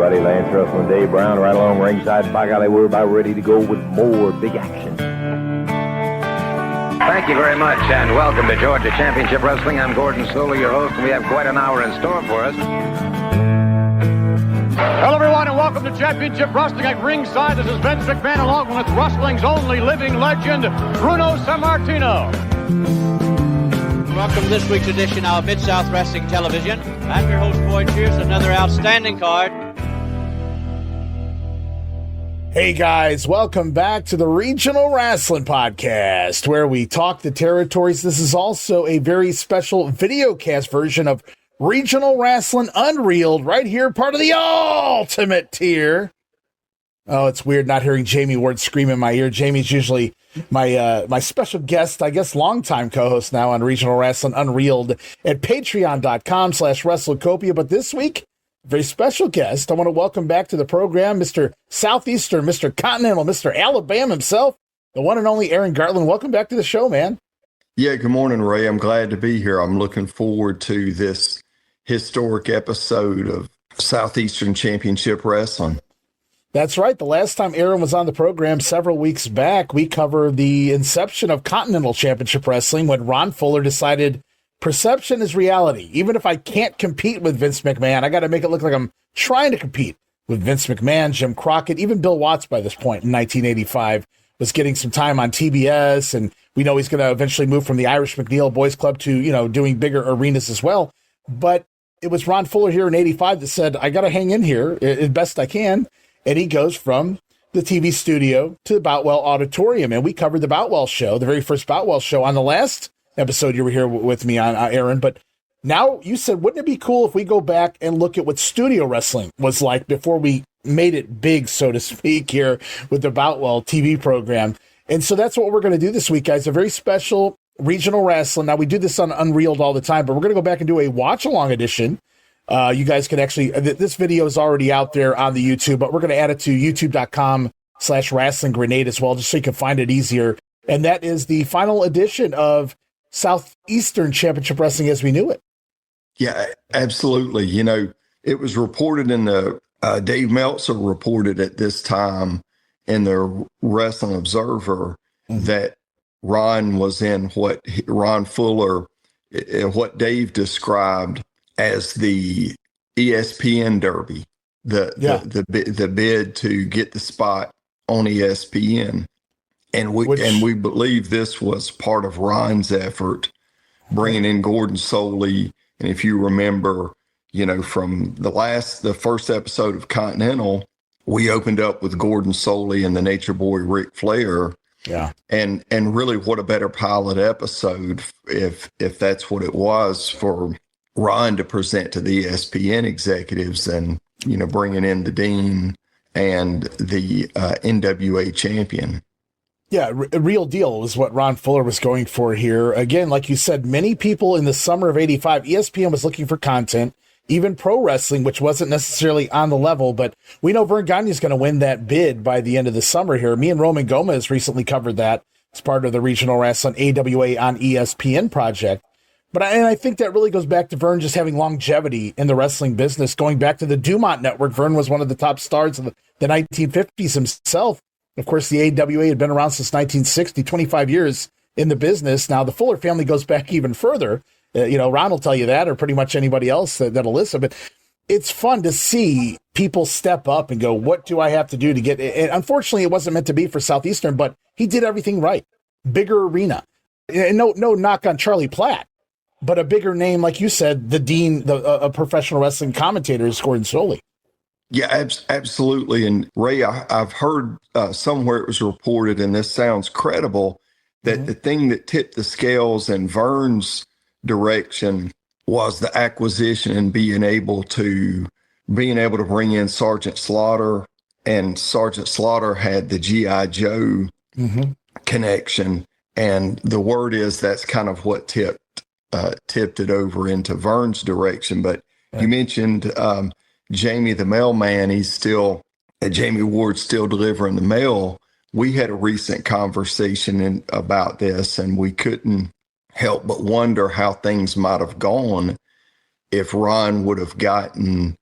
everybody. Lance Russell and Dave Brown right along ringside. By golly, we're about ready to go with more big action. Thank you very much, and welcome to Georgia Championship Wrestling. I'm Gordon Solie, your host, and we have quite an hour in store for us. Hello, everyone, and welcome to Championship Wrestling. At ringside, this is Vince McMahon, along with wrestling's only living legend, Bruno Sammartino. Welcome to this week's edition of Mid-South Wrestling Television. I'm your host, Boyd Pierce, another outstanding card. Hey guys, welcome back to the Regional Wrestling Podcast, where we talk the territories. This is also a very special videocast version of Regional Wrestling Unreeled, right here, part of the Ultimate Tier. Oh, it's weird not hearing Jamie Ward scream in my ear. Jamie's usually my special guest, I guess, longtime co-host now on Regional Wrestling Unreeled at patreon.com/WrestleCopia. But this week, very special guest. I want to welcome back to the program Mr. Southeastern, Mr. Continental, Mr. Alabama himself, the one and only Aaron Gartlan. Welcome back to the show, man. Yeah, good morning, Ray. I'm glad to be here. I'm looking forward to this historic episode of Southeastern Championship Wrestling. That's right. The last time Aaron was on the program several weeks back, we covered the inception of Continental Championship Wrestling when Ron Fuller decided perception is reality. Even if I can't compete with Vince McMahon, I got to make it look like I'm trying to compete with Vince McMahon, Jim Crockett, even Bill Watts by this point in 1985 was getting some time on TBS. And we know he's going to eventually move from the Irish McNeil Boys Club to, doing bigger arenas as well. But it was Ron Fuller here in 85 that said, I got to hang in here as best I can. And he goes from the TV studio to the Boutwell Auditorium. And we covered the Boutwell show, the very first Boutwell show on the last episode you were here with me on, Aaron. But now you said, wouldn't it be cool if we go back and look at what studio wrestling was like before we made it big, so to speak, here with the Boutwell TV program? And so that's what we're going to do this week, guys. A very special regional wrestling. Now, we do this on Unreeled all the time, but we're going to go back and do a watch-along edition. You guys can actually, this video is already out there on the YouTube, but we're going to add it to youtube.com/wrestling grenade as well, just so you can find it easier. And that is the final edition of Southeastern Championship Wrestling as we knew it. Yeah, absolutely. It was reported in the, Dave Meltzer reported at this time in the Wrestling Observer that Ron was in what Ron Fuller, what Dave described as the ESPN Derby, the bid to get the spot on ESPN, and we believe this was part of Ron's effort, bringing in Gordon Solie. And if you remember, from the first episode of Continental, we opened up with Gordon Solie and the Nature Boy Ric Flair. Yeah, and really, what a better pilot episode if that's what it was for Ron to present to the ESPN executives, and bringing in the Dean and the NWA champion. Yeah, a real deal was what Ron Fuller was going for here. Again, like you said, many people in the summer of 85, ESPN was looking for content, even pro wrestling, which wasn't necessarily on the level, but we know Vern Gagne is going to win that bid by the end of the summer here. Me and Roman Gomez recently covered that as part of the Regional Wrestling AWA on ESPN project. But I think that really goes back to Vern just having longevity in the wrestling business. Going back to the Dumont Network, Vern was one of the top stars of the 1950s himself. Of course, the AWA had been around since 1960, 25 years in the business. Now, the Fuller family goes back even further. Ron will tell you that, or pretty much anybody else that'll listen. But it's fun to see people step up and go, what do I have to do to get it? And unfortunately, it wasn't meant to be for Southeastern, but he did everything right. Bigger arena. And no knock on Charlie Platt, but a bigger name, like you said, the Dean, a professional wrestling commentator, is Gordon Solie. Yeah, absolutely. And Ray, I've heard somewhere it was reported, and this sounds credible, that the thing that tipped the scales in Vern's direction was the acquisition and being able to bring in Sergeant Slaughter, and Sergeant Slaughter had the G.I. Joe connection. And the word is that's kind of what tipped it over into Vern's direction. But you mentioned Jamie the mailman. He's still, Jamie Ward's still delivering the mail. We had a recent conversation about this, and we couldn't help but wonder how things might have gone if Ron would have gotten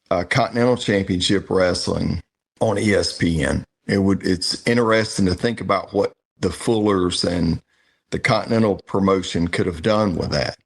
Continental Championship Wrestling on ESPN. It's interesting to think about what the Fullers and the Continental promotion could have done with that.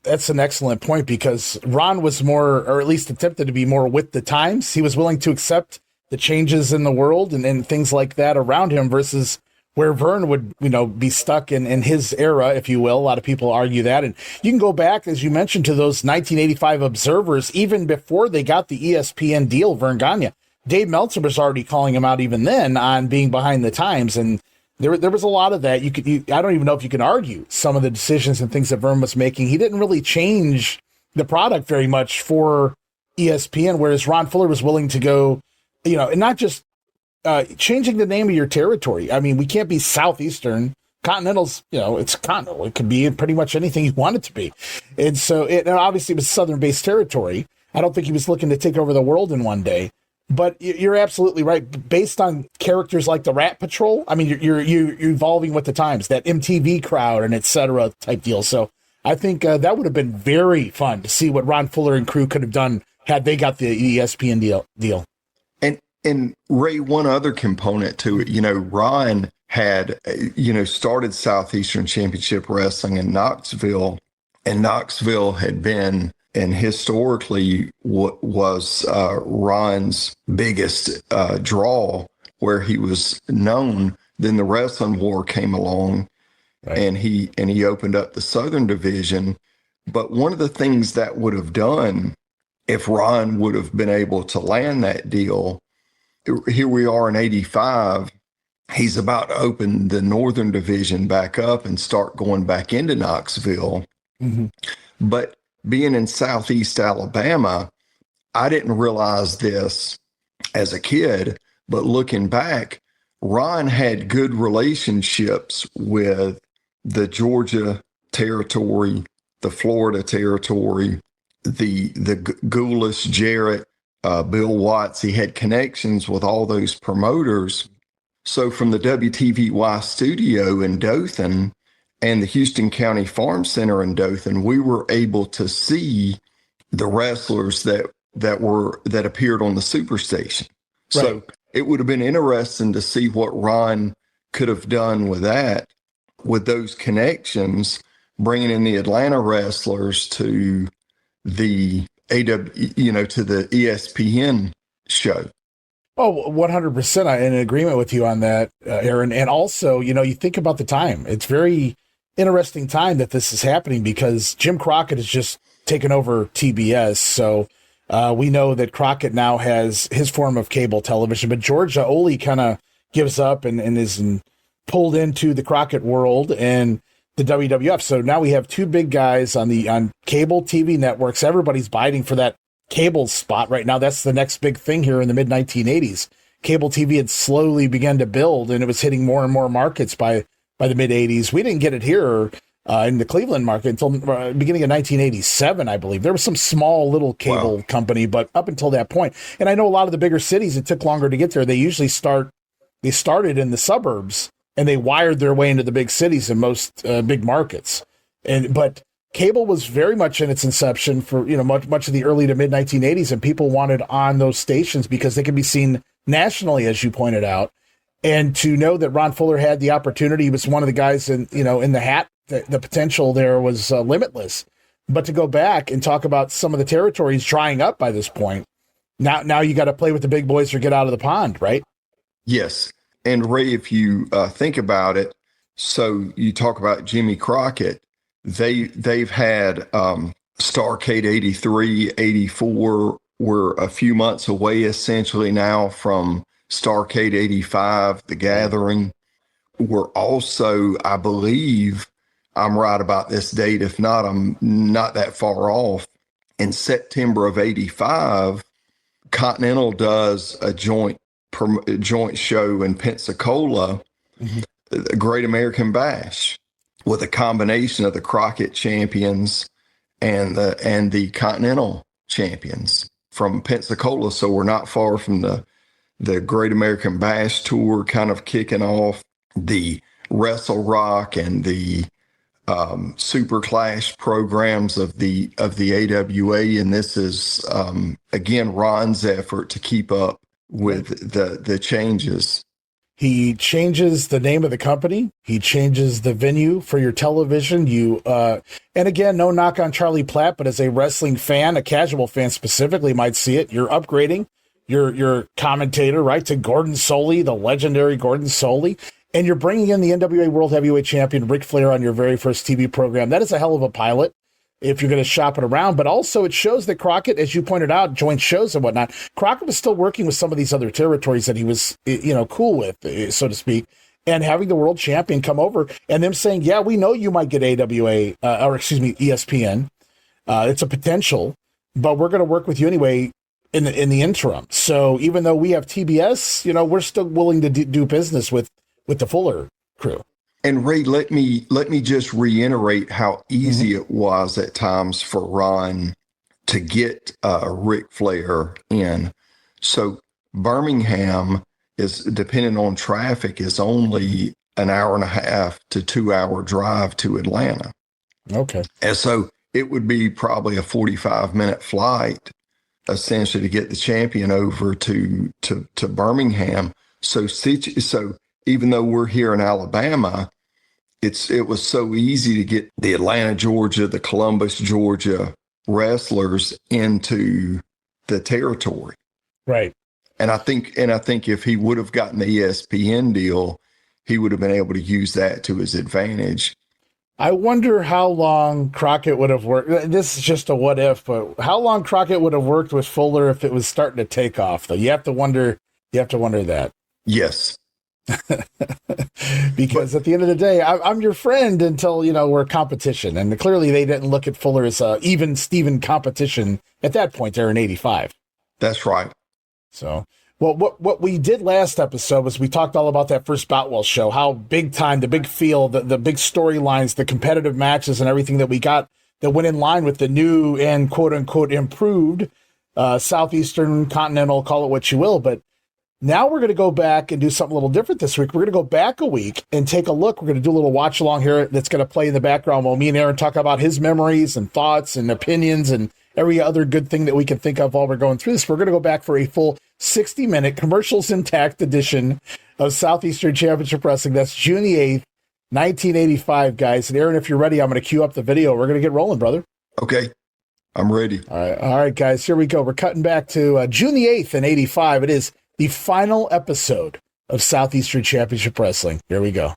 That's an excellent point, because Ron was more, or at least attempted to be more with the times. He was willing to accept the changes in the world and things like that around him, versus where Vern would, be stuck in his era, if you will. A lot of people argue that. And you can go back, as you mentioned, to those 1985 observers, even before they got the ESPN deal, Vern Gagne. Dave Meltzer was already calling him out even then on being behind the times. And there was a lot of that. I don't even know if you can argue some of the decisions and things that Vern was making. He didn't really change the product very much for ESPN, whereas Ron Fuller was willing to go, and not just changing the name of your territory. I mean, we can't be Southeastern. Continental's, it's Continental. It could be pretty much anything you want it to be. And so and obviously it was Southern-based territory. I don't think he was looking to take over the world in one day. But you're absolutely right. Based on characters like the Rat Patrol, I mean, you're evolving with the times, that MTV crowd and et cetera type deal. So I think that would have been very fun to see what Ron Fuller and crew could have done had they got the ESPN deal. And Ray, one other component to it, Ron had, started Southeastern Championship Wrestling in Knoxville, and Knoxville had been, and historically was Ron's biggest draw, where he was known. Then the Wrestling War came along, right, and he opened up the Southern Division. But one of the things that would have done, if Ron would have been able to land that deal, here we are in 85, he's about to open the Northern Division back up and start going back into Knoxville. Mm-hmm. But being in Southeast Alabama, I didn't realize this as a kid, but looking back, Ron had good relationships with the Georgia territory, the Florida territory, the Goulas, Jarrett, Bill Watts. He had connections with all those promoters. So from the WTVY studio in Dothan and the Houston County Farm Center in Dothan, we were able to see the wrestlers that appeared on the Superstation. Right. So it would have been interesting to see what Ron could have done with that, with those connections, bringing in the Atlanta wrestlers to the to the ESPN show. Oh, 100%. I'm in agreement with you on that, Aaron. And also, you think about the time. It's very interesting time that this is happening, because Jim Crockett has just taken over TBS. So we know that Crockett now has his form of cable television, but Georgia Ole kind of gives up and is pulled into the Crockett world and the WWF. So now we have two big guys on cable TV networks. Everybody's biting for that cable spot right now. That's the next big thing here in the mid 1980s. Cable TV had slowly begun to build, and it was hitting more and more markets by the mid 80s. We didn't get it here in the Cleveland market until beginning of 1987, I believe. There was some small little cable company, but up until that point, and I know a lot of the bigger cities, it took longer to get there. They usually started in the suburbs, and they wired their way into the big cities in most big markets. But cable was very much in its inception for much of the early to mid 1980s, and people wanted on those stations because they could be seen nationally, as you pointed out. And to know that Ron Fuller had the opportunity, he was one of the guys in the hat. The potential there was limitless. But to go back and talk about some of the territories drying up by this point, now you got to play with the big boys or get out of the pond, right? Yes. And Ray, if you think about it, so you talk about Jimmy Crockett, they've had Starrcade 83, 84. We're a few months away essentially now from Starrcade 85, The Gathering. We're also, I believe, I'm right about this date. If not, I'm not that far off. In September of 85, Continental does a joint show in Pensacola, the Great American Bash, with a combination of the Crockett champions and the Continental champions from Pensacola. So we're not far from the Great American Bash tour kind of kicking off, the Wrestle Rock and the Super Clash programs of the AWA, and this is again Ron's effort to keep up with the changes. He changes the name of the company. He changes the venue for your television. And again, no knock on Charlie Platt, but as a wrestling fan, a casual fan specifically might see it. You're upgrading your commentator, right, to Gordon Solie, the legendary Gordon Solie. And you're bringing in the NWA World Heavyweight Champion Ric Flair on your very first TV program. That is a hell of a pilot if you're going to shop it around. But also it shows that Crockett, as you pointed out, joint shows and whatnot, Crockett was still working with some of these other territories that he was, cool with, so to speak, and having the world champion come over and them saying, yeah, we know you might get ESPN. It's a potential, but we're going to work with you anyway in the interim. So even though we have TBS, we're still willing to do business with the Fuller crew. And Ray, let me just reiterate how easy it was at times for Ron to get Ric Flair in. So Birmingham is, depending on traffic, is only an hour and a half to 2 hour drive to Atlanta. Okay. And so it would be probably a 45-minute flight, essentially, to get the champion over to Birmingham. So even though we're here in Alabama, it was so easy to get the Atlanta, Georgia, the Columbus, Georgia wrestlers into the territory. Right. And I think if he would have gotten the ESPN deal, he would have been able to use that to his advantage. I wonder how long Crockett would have worked. This is just a what if, but how long Crockett would have worked with Fuller if it was starting to take off, though. You have to wonder that. Yes. Because at the end of the day, I'm your friend until, we're competition. And clearly they didn't look at Fuller as a even Steven competition at that point there in 85. That's right. So, well, what we did last episode was we talked all about that first Boutwell show, how big time, the big feel, the big storylines, the competitive matches and everything that we got that went in line with the new and quote unquote improved Southeastern Continental, call it what you will. But now we're going to go back and do something a little different this week. We're going to go back a week and take a look. We're going to do a little watch along here that's going to play in the background while me and Aaron talk about his memories and thoughts and opinions and every other good thing that we can think of while we're going through this. We're going to go back for a full 60-minute commercials intact edition of Southeastern Championship Wrestling. That's June the 8th, 1985, guys. And Aaron, if you're ready, I'm going to cue up the video. We're going to get rolling, brother. Okay. I'm ready. All right, guys, here we go. We're cutting back to June the 8th in 85. It is the final episode of Southeastern Championship Wrestling. Here we go.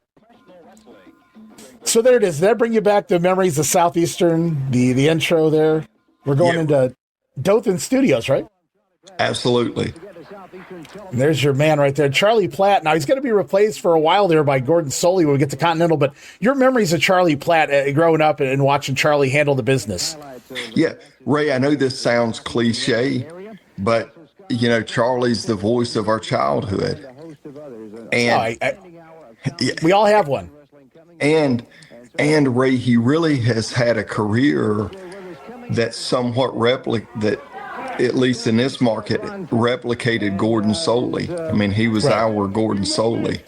So there it is. Did that bring you back to memories of Southeastern, the intro there? We're going into Dothan Studios, right? Absolutely. And there's your man right there, Charlie Platt. Now, he's going to be replaced for a while there by Gordon Solie when we get to Continental, but your memories of Charlie Platt growing up and watching Charlie handle the business. Yeah. Ray, I know this sounds cliche, but Charlie's the voice of our childhood. And we all have one. And Ray, he really has had a career that somewhat that at least in this market replicated Gordon Solie. I mean, he was our Gordon Solie.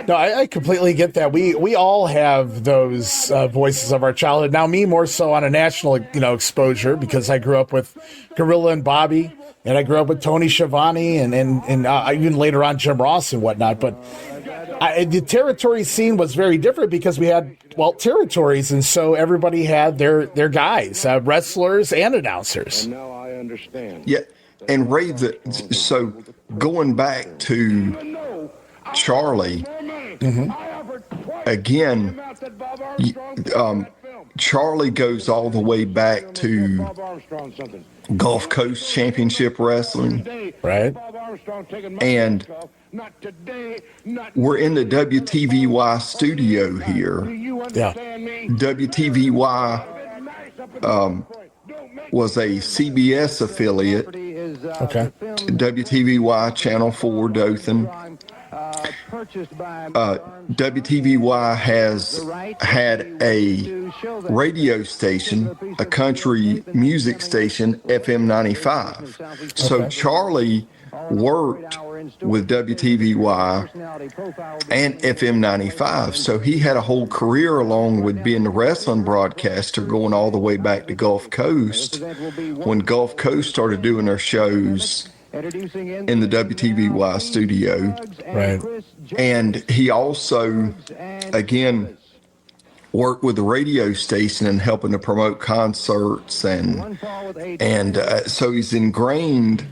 No, I completely get that. We all have those voices of our childhood. Now, me more so on a national, exposure because I grew up with Gorilla and Bobby. And I grew up with Tony Schiavone and even later on Jim Ross and whatnot. But the territory scene was very different because we had, territories. And so everybody had their guys, wrestlers and announcers. Now I understand. Yeah. And Ray, so going back to Charlie, again, Charlie goes all the way back to Gulf Coast Championship Wrestling. Right. And we're in the WTVY studio here. Yeah. WTVY was a CBS affiliate. Okay. WTVY Channel 4 Dothan. WTVY has had a radio station, a country music station, FM 95. So Charlie worked with WTVY and FM 95. So he had a whole career along with being the wrestling broadcaster going all the way back to Gulf Coast when Gulf Coast started doing their shows in the WTVY studio. Right. And he also, again, worked with the radio station and helping to promote concerts. And so he's ingrained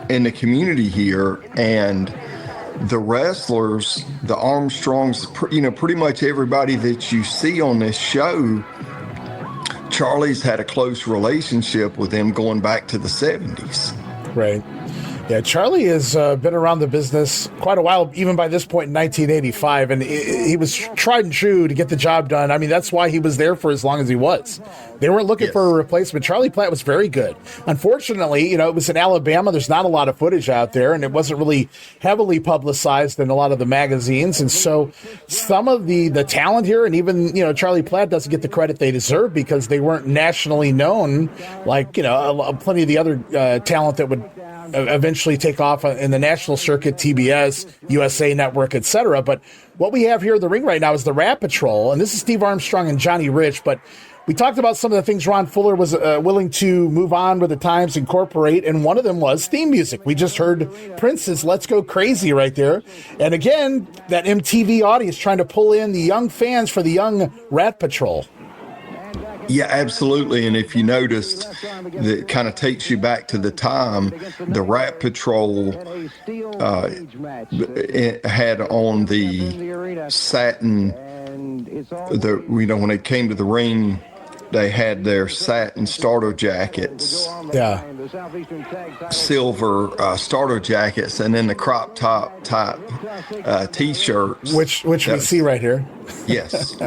in the community here. And the wrestlers, the Armstrongs, pretty much everybody that you see on this show, Charlie's had a close relationship with them going back to the 70s. Right. Yeah, Charlie has been around the business quite a while, even by this point in 1985, and he was tried and true to get the job done. I mean, that's why he was there for as long as he was. They weren't looking for a replacement. Charlie Platt was very good. Unfortunately, it was in Alabama. There's not a lot of footage out there, and it wasn't really heavily publicized in a lot of the magazines. And so some of the talent here, and even, Charlie Platt doesn't get the credit they deserve because they weren't nationally known like, plenty of the other talent that would eventually take off in the national circuit, TBS, USA Network, etc. But what we have here in the ring right now is the Rat Patrol, and this is Steve Armstrong and Johnny Rich. But we talked about some of the things Ron Fuller was willing to move on with the times, incorporate, and one of them was theme music. We just heard Prince's Let's Go Crazy right there. And again, that MTV audience trying to pull in the young fans for the young Rat Patrol. Yeah, absolutely. And if you noticed, that kind of takes you back to the time the Rat Patrol had on the satin, when they came to the ring, they had their satin starter jackets. Yeah. Silver starter jackets, and then the crop top type T-shirts. Which we see right here. Yes.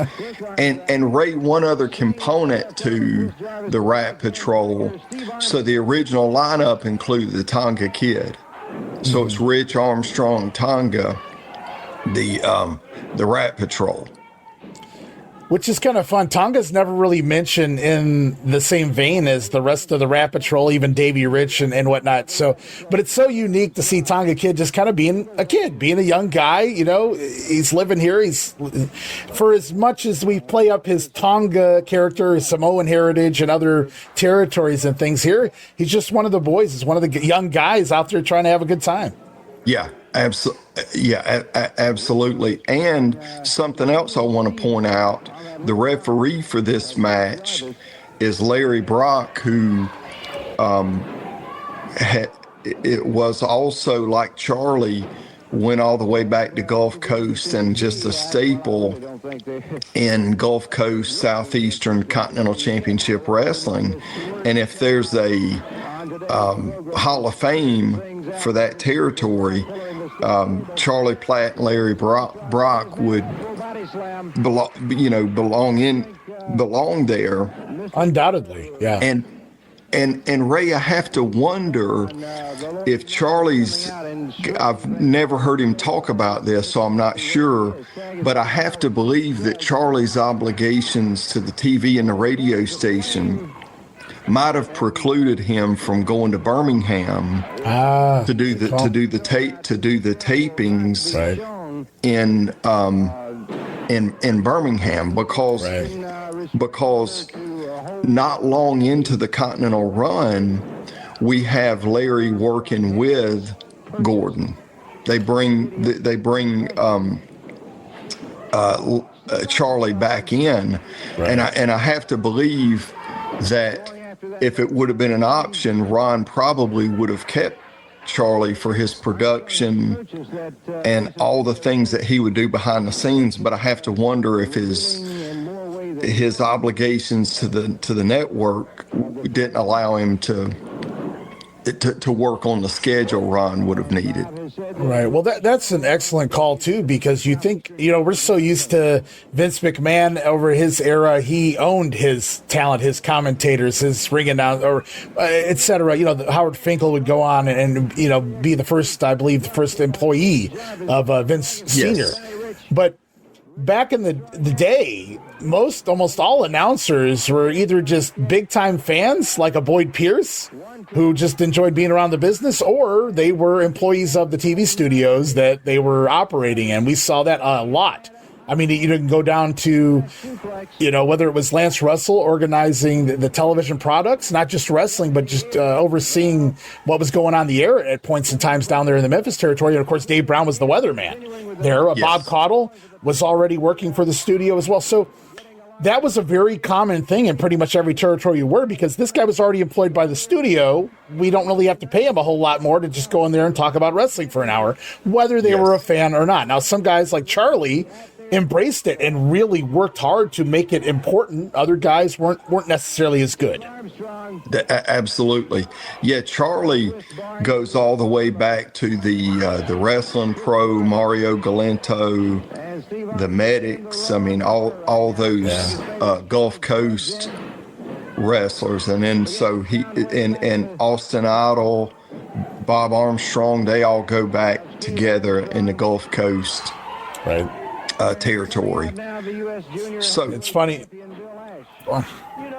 And Ray, one other component to the Rat Patrol. So the original lineup included the Tonga Kid. So it's Rich, Armstrong, Tonga, the Rat Patrol. Which is kind of fun. Tonga's never really mentioned in the same vein as the rest of the Rat Patrol, even Davey Rich and whatnot. So, but it's so unique to see Tonga Kid just kind of being a kid, being a young guy. He's living here. He's, for as much as we play up his Tonga character, his Samoan heritage, and other territories and things here, he's just one of the boys. He's one of the young guys out there trying to have a good time. Yeah, absolutely. Yeah, absolutely. And something else I want to point out, the referee for this match is Larry Brock, who it was also, like Charlie, went all the way back to Gulf Coast and just a staple in Gulf Coast Southeastern Continental Championship Wrestling. And if there's a Hall of Fame for that territory, Charlie Platt and Larry Brock would belong there. Undoubtedly, yeah. And Ray, I have to wonder if Charlie's, I've never heard him talk about this, so I'm not sure, but I have to believe that Charlie's obligations to the TV and the radio station might have precluded him from going to Birmingham to do the tapings in Birmingham because not long into the Continental run, we have Larry working with Gordon. They bring Charlie back in, and I have to believe that if it would have been an option, Ron probably would have kept Charlie for his production and all the things that he would do behind the scenes. But I have to wonder if his obligations to the network didn't allow him to work on the schedule Ron would have needed. Right. Well, that's an excellent call, too, because you think, we're so used to Vince McMahon over his era. He owned his talent, his commentators, his ring announcer, or et cetera. Howard Finkel would go on and be the first employee of Vince Sr. But back in the day, almost all announcers were either just big time fans like a Boyd Pierce who just enjoyed being around the business, or they were employees of the TV studios that they were operating in. We saw that a lot. I mean, you can go down to, whether it was Lance Russell organizing the television products, not just wrestling, but just overseeing what was going on the air at points and times down there in the Memphis territory. And, of course, Dave Brown was the weatherman there. Yes. Bob Caudle was already working for the studio as well. So that was a very common thing in pretty much every territory you were, because this guy was already employed by the studio. We don't really have to pay him a whole lot more to just go in there and talk about wrestling for an hour, whether they were a fan or not. Now, some guys like Charlie embraced it and really worked hard to make it important. Other guys weren't necessarily as good. Absolutely. Yeah, Charlie goes all the way back to the Wrestling Pro, Mario Galento, the Medics. I mean, all those Gulf Coast wrestlers. And then so he and Austin Idol, Bob Armstrong, they all go back together in the Gulf Coast. Right. Territory. So it's funny.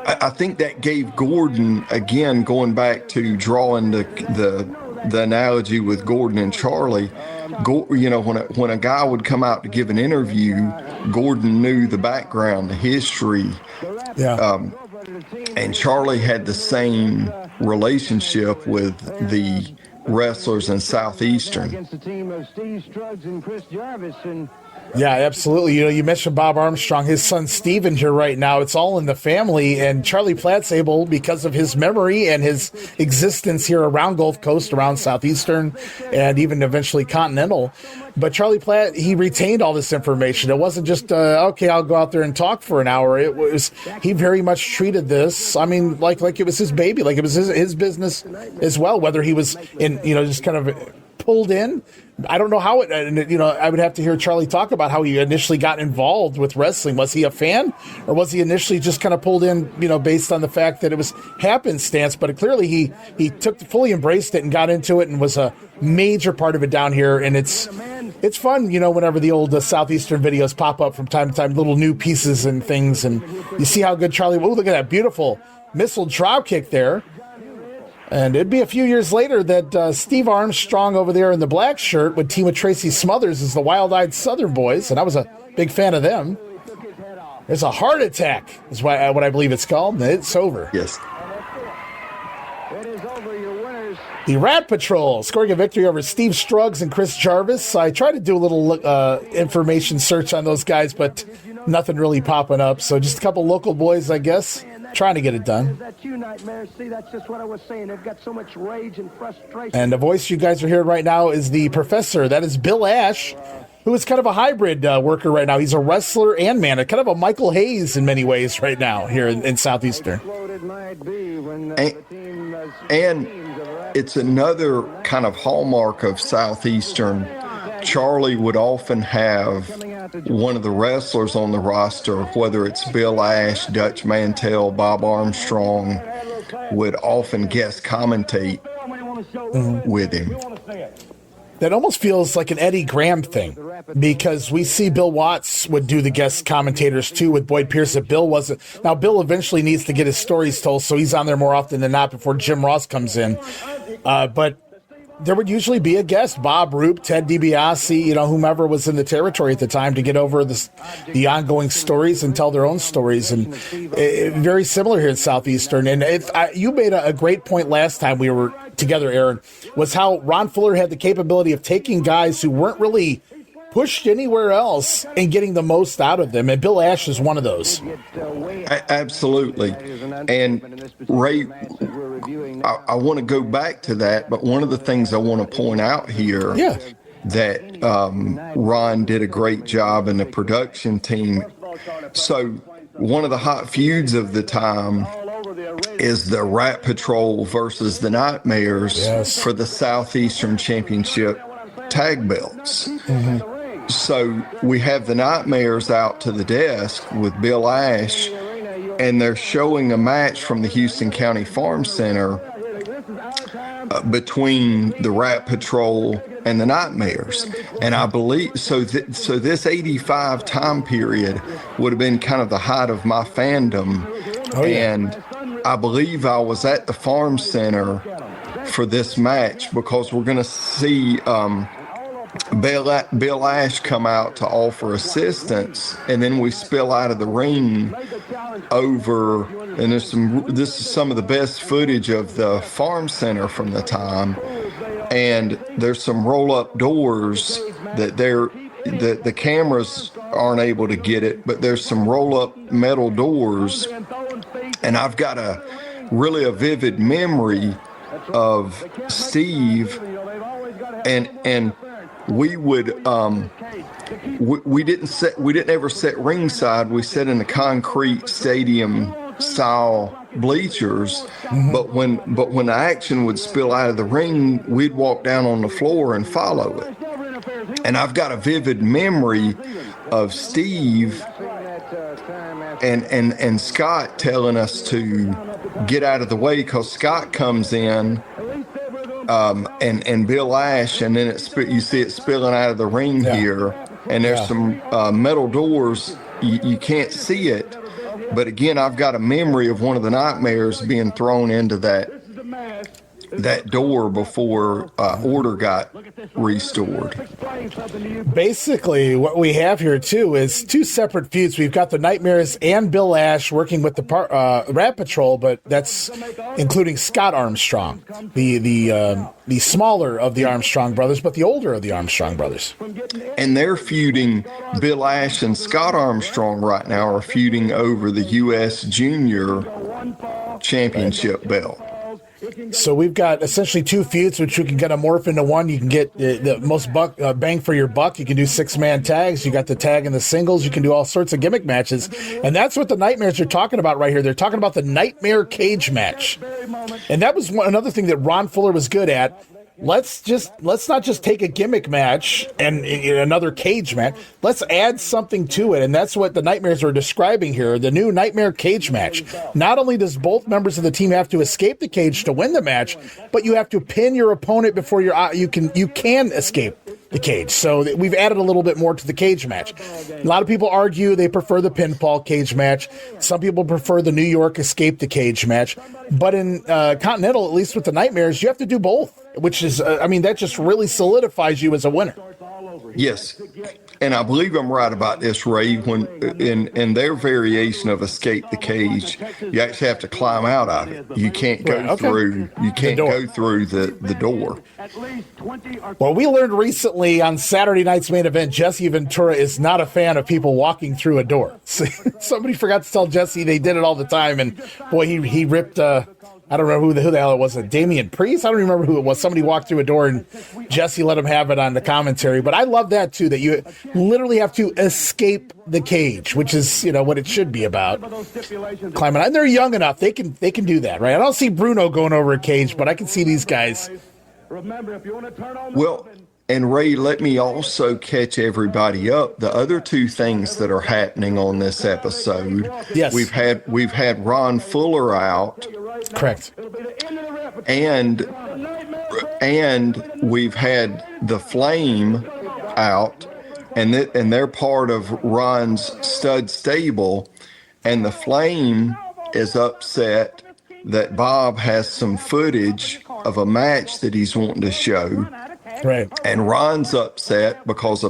I think that gave Gordon, again, going back to drawing the analogy with Gordon and Charlie, when a guy would come out to give an interview, Gordon knew the background, the history. Yeah. And Charlie had the same relationship with the wrestlers in Southeastern. Yeah, absolutely. You mentioned Bob Armstrong, his son Steven here right now. It's all in the family, and Charlie Platt's able, because of his memory and his existence here around Gulf Coast, around Southeastern, and even eventually Continental. But Charlie Platt, he retained all this information. It wasn't just, okay, I'll go out there and talk for an hour. He very much treated this, I mean, like it was his baby, like it was his business as well, whether he was in, just kind of pulled in. I don't know how I would have to hear Charlie talk about how he initially got involved with wrestling. Was he a fan, or was he initially just kind of pulled in, based on the fact that it was happenstance? But clearly he fully embraced it and got into it and was a major part of it down here. And it's fun, whenever the old Southeastern videos pop up from time to time, little new pieces and things. And you see how good Charlie, look at that beautiful missile drop kick there. And it'd be a few years later that Steve Armstrong over there in the black shirt would team with Tracy Smothers as the Wild-Eyed Southern Boys, and I was a big fan of them. There's a heart attack, is what I believe it's called, and it's over. Yes. The Rat Patrol scoring a victory over Steve Struggs and Chris Jarvis. I tried to do a little information search on those guys, but nothing really popping up. So just a couple local boys, I guess, trying to get it done. And the voice you guys are hearing right now is the Professor. That is Bill Ash, who is kind of a hybrid worker right now. He's a wrestler and man, kind of a Michael Hayes in many ways right now here in Southeastern. And it's another kind of hallmark of Southeastern. Charlie would often have one of the wrestlers on the roster, whether it's Bill Ash, Dutch Mantell, Bob Armstrong, would often guest commentate with him. That almost feels like an Eddie Graham thing, because we see Bill Watts would do the guest commentators too with Boyd Pierce. That Bill wasn't. Now Bill eventually needs to get his stories told, so he's on there more often than not before Jim Ross comes in. But there would usually be a guest, Bob Roop, Ted DiBiase, whomever was in the territory at the time, to get over the ongoing stories and tell their own stories. And very similar here in Southeastern. And you made a great point last time we were together, Aaron, was how Ron Fuller had the capability of taking guys who weren't really pushed anywhere else and getting the most out of them. And Bill Ash is one of those. Absolutely. And Ray, I want to go back to that, but one of the things I want to point out here that Ron did a great job in the production team. So one of the hot feuds of the time is the Rat Patrol versus the Nightmares for the Southeastern Championship tag belts. Mm-hmm. So we have the Nightmares out to the desk with Bill Ash, and they're showing a match from the Houston County Farm Center between the Rat Patrol and the Nightmares. And I believe, so this 85 time period would have been kind of the height of my fandom. Oh, yeah. And I believe I was at the Farm Center for this match because we're going to see Bill Ash come out to offer assistance, and then we spill out of the ring over, and this is some of the best footage of the Farm Center from the time, and there's some roll-up doors that the cameras aren't able to get it, but there's some roll-up metal doors, and I've got a vivid memory of Steve, and we would we didn't ever sit ringside. We sat in the concrete stadium style bleachers, but when the action would spill out of the ring, we'd walk down on the floor and follow it. And I've got a vivid memory of Steve and Scott telling us to get out of the way because Scott comes in, and Bill Ash, and then you see it spilling out of the ring here, and there's some metal doors. You can't see it, but again, I've got a memory of one of the Nightmares being thrown into that door before order got restored. Basically, what we have here, too, is two separate feuds. We've got the Nightmares and Bill Ash working with the Rat Patrol, but that's including Scott Armstrong, the smaller of the Armstrong brothers, but the older of the Armstrong brothers. And they're feuding, Bill Ash and Scott Armstrong right now are feuding over the U.S. Junior Championship belt. So we've got essentially two feuds, which you can get a morph into one. You can get the most bang for your buck. You can do 6-man tags. You got the tag and the singles. You can do all sorts of gimmick matches. And that's what the Nightmares are talking about right here. They're talking about the Nightmare Cage match. And that was another thing that Ron Fuller was good at. Let's not just take a gimmick match and another cage match. Let's add something to it, and that's what the Nightmares are describing here. The new Nightmare Cage match. Not only does both members of the team have to escape the cage to win the match, but you have to pin your opponent before you can escape the cage. So we've added a little bit more to the cage match. A lot of people argue they prefer the pinfall cage match. Some people prefer the New York escape the cage match. But in Continental, at least with the Nightmares, you have to do both, which is, that just really solidifies you as a winner. Yes. And I believe I'm right about this, Ray. When in their variation of escape the cage, you actually have to climb out of it. You can't go through. You can't go through the door. Well, we learned recently on Saturday night's main event, Jesse Ventura is not a fan of people walking through a door. Somebody forgot to tell Jesse they did it all the time, and boy, he ripped. I don't remember who the hell it was. Damian Priest? I don't remember who it was. Somebody walked through a door and Jesse let him have it on the commentary. But I love that, too, that you literally have to escape the cage, which is, what it should be about. Climbing. And they're young enough. They can do that, right? I don't see Bruno going over a cage, but I can see these guys. Well, and Ray, let me also catch everybody up. The other two things that are happening on this episode. Yes. We've had Ron Fuller out. Correct. And we've had the Flame out, and they're part of Ron's stud stable, and the Flame is upset that Bob has some footage of a match that he's wanting to show. Right. And Ron's upset because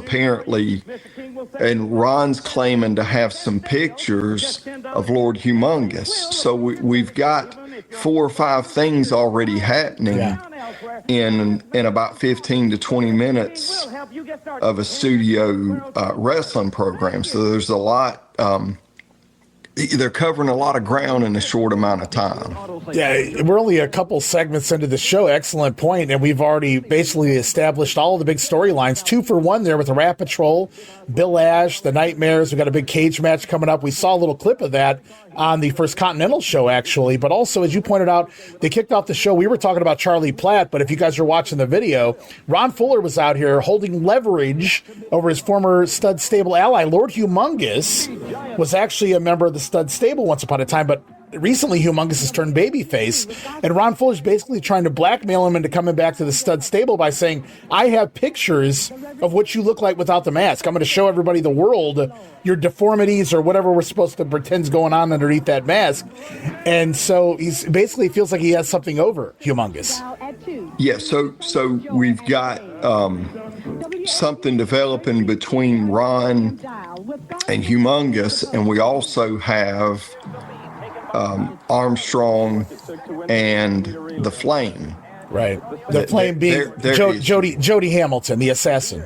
Ron's claiming to have some pictures of Lord Humongous. So we've got 4 or 5 things already happening in about 15 to 20 minutes of a studio wrestling program. So there's a lot. They're covering a lot of ground in a short amount of time. Yeah, we're only a couple segments into the show. Excellent point. And we've already basically established all of the big storylines. 2 for 1 there with the Rat Patrol, Bill Ash, the Nightmares. We've got a big cage match coming up. We saw a little clip of that on the first Continental show, actually. But also, as you pointed out, they kicked off the show. We were talking about Charlie Platt, but if you guys are watching the video, Ron Fuller was out here holding leverage over his former stud stable ally. Lord Humongous was actually a member of the stud stable once upon a time, but recently Humongous has turned babyface, and Ron Fuller's basically trying to blackmail him into coming back to the stud stable by saying, I have pictures of what you look like without the mask. I'm going to show everybody the world your deformities or whatever we're supposed to pretend's going on underneath that mask. And so he's basically feels like he has something over Humongous. Yeah, so we've got something developing between Ron and Humongous, and we also have Armstrong and the Flame. Right. The Flame being Jody Hamilton, the assassin.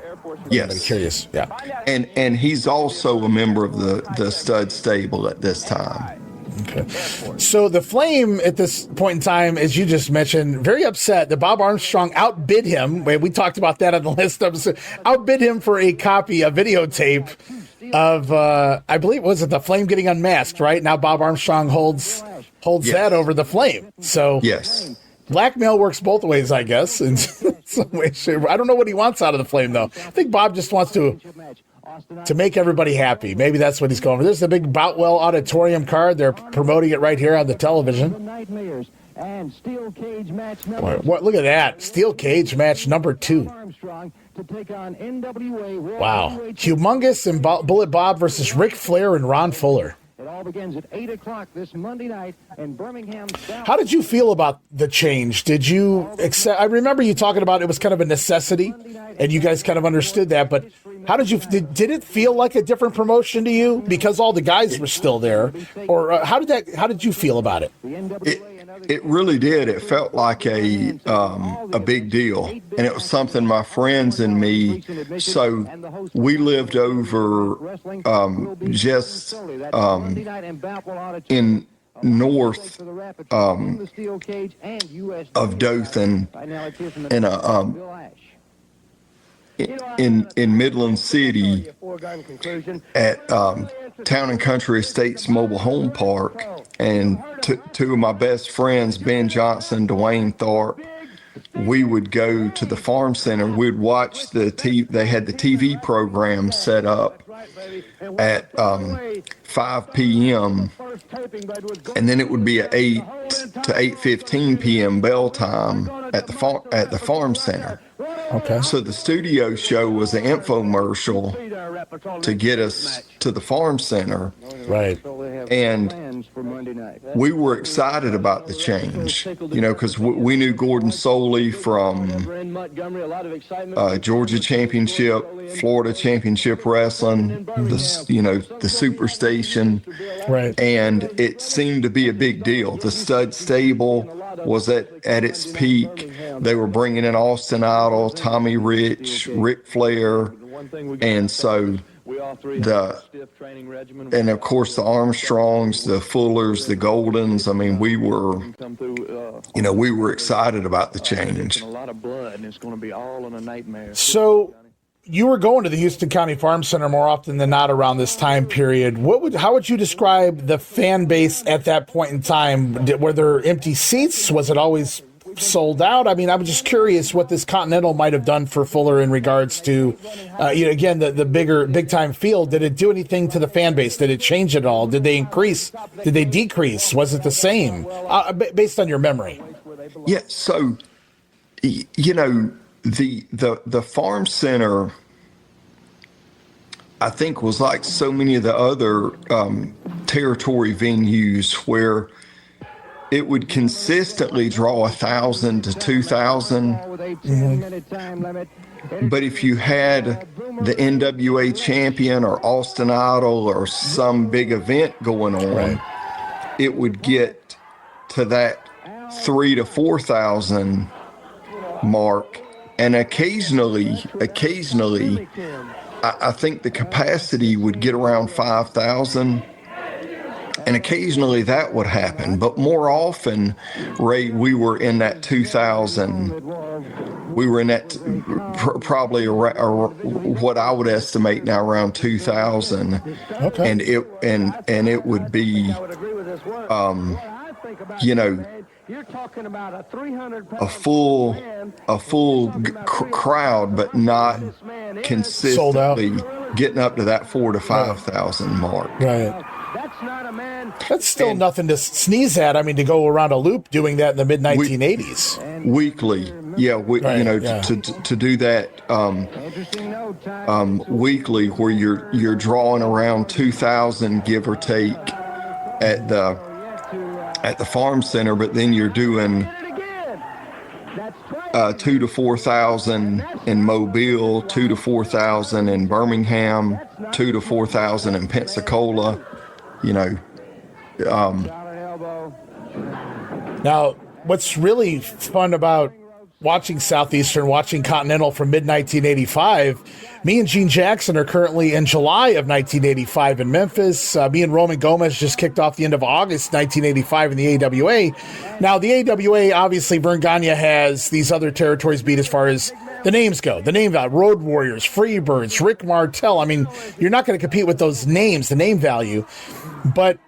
Yes. Curious. Yeah. And he's also a member of the stud stable at this time. Okay. So the Flame at this point in time, as you just mentioned, very upset that Bob Armstrong outbid him. We talked about that on the last episode. Outbid him for a videotape of, I believe, was it the Flame getting unmasked, right? Now Bob Armstrong holds that over the Flame. So yes. Blackmail works both ways, I guess. In some way, shape. I don't know what he wants out of the Flame, though. I think Bob just wants to make everybody happy. Maybe that's what he's going for. There's the big Boutwell Auditorium card. They're promoting it right here on the television. Look at that. Steel cage match number 2. Wow. Humongous and Bullet Bob versus Ric Flair and Ron Fuller. It all begins at 8 o'clock this Monday night in Birmingham. How did you feel about the change? Did you accept? I remember you talking about it was kind of a necessity, and you guys kind of understood that. But how did you? Did it feel like a different promotion to you because all the guys were still there, or how did you feel about it? It really did. It felt like a big deal, and it was something my friends and me. So we lived over just in north of Dothan in Midland City at Town and Country Estates Mobile Home Park, and two of my best friends, Ben Johnson, Dwayne Tharp, we would go to the farm center. We'd watch the TV. They had the TV program set up at 5 p.m. and then it would be at 8 to 8:15 p.m. bell time at the farm center. Okay. So the studio show was an infomercial to get us to the farm center. Right. And we were excited about the change, because we knew Gordon Soley from Georgia Championship, Florida Championship Wrestling, the Superstation. Right. And it seemed to be a big deal. The stud stable was at its peak. They were bringing in Austin Idol, Tommy Rich, Ric Flair, and so and of course the Armstrongs, the Fullers, the Goldens. I mean, we were excited about the change. So you were going to the Houston County Farm Center more often than not around this time period. How would you describe the fan base at that point in time? Were there empty seats? Was it always sold out? I mean, I'm just curious what this Continental might have done for Fuller in regards to, again, the big time field. Did it do anything to the fan base? Did it change at all? Did they increase? Did they decrease? Was it the same? Based on your memory. Yeah. So, the farm center, I think, was like so many of the other territory venues where it would consistently draw 1,000 to 2,000. Mm-hmm. But if you had the NWA champion or Austin Idol or some big event going on, right, it would get to that 3,000 to 4,000 mark. And occasionally, I think the capacity would get around 5,000. And occasionally that would happen, but more often, Ray, we were in that 2,000. We were in that probably what I would estimate now around 2,000. Okay. And it would be, a full crowd, but not consistently getting up to that 4,000 to 5,000 mark. Right. That's still nothing to sneeze at. I mean, to go around a loop doing that in the mid-1980s. Weekly. Yeah, to do that weekly, where you're drawing around 2,000, give or take, at the farm center, but then you're doing 2,000 to 4,000 in Mobile, 2,000 to 4,000 in Birmingham, 2,000 to 4,000 in Pensacola. Now, what's really fun about watching Southeastern, watching Continental from mid-1985, me and Gene Jackson are currently in July of 1985 in Memphis. Me and Roman Gomez just kicked off the end of August 1985 in the AWA. Now, the AWA, obviously, Vern Gagne has these other territories beat as far as the names go. The name value, Road Warriors, Freebirds, Rick Martel. I mean, you're not going to compete with those names, the name value. But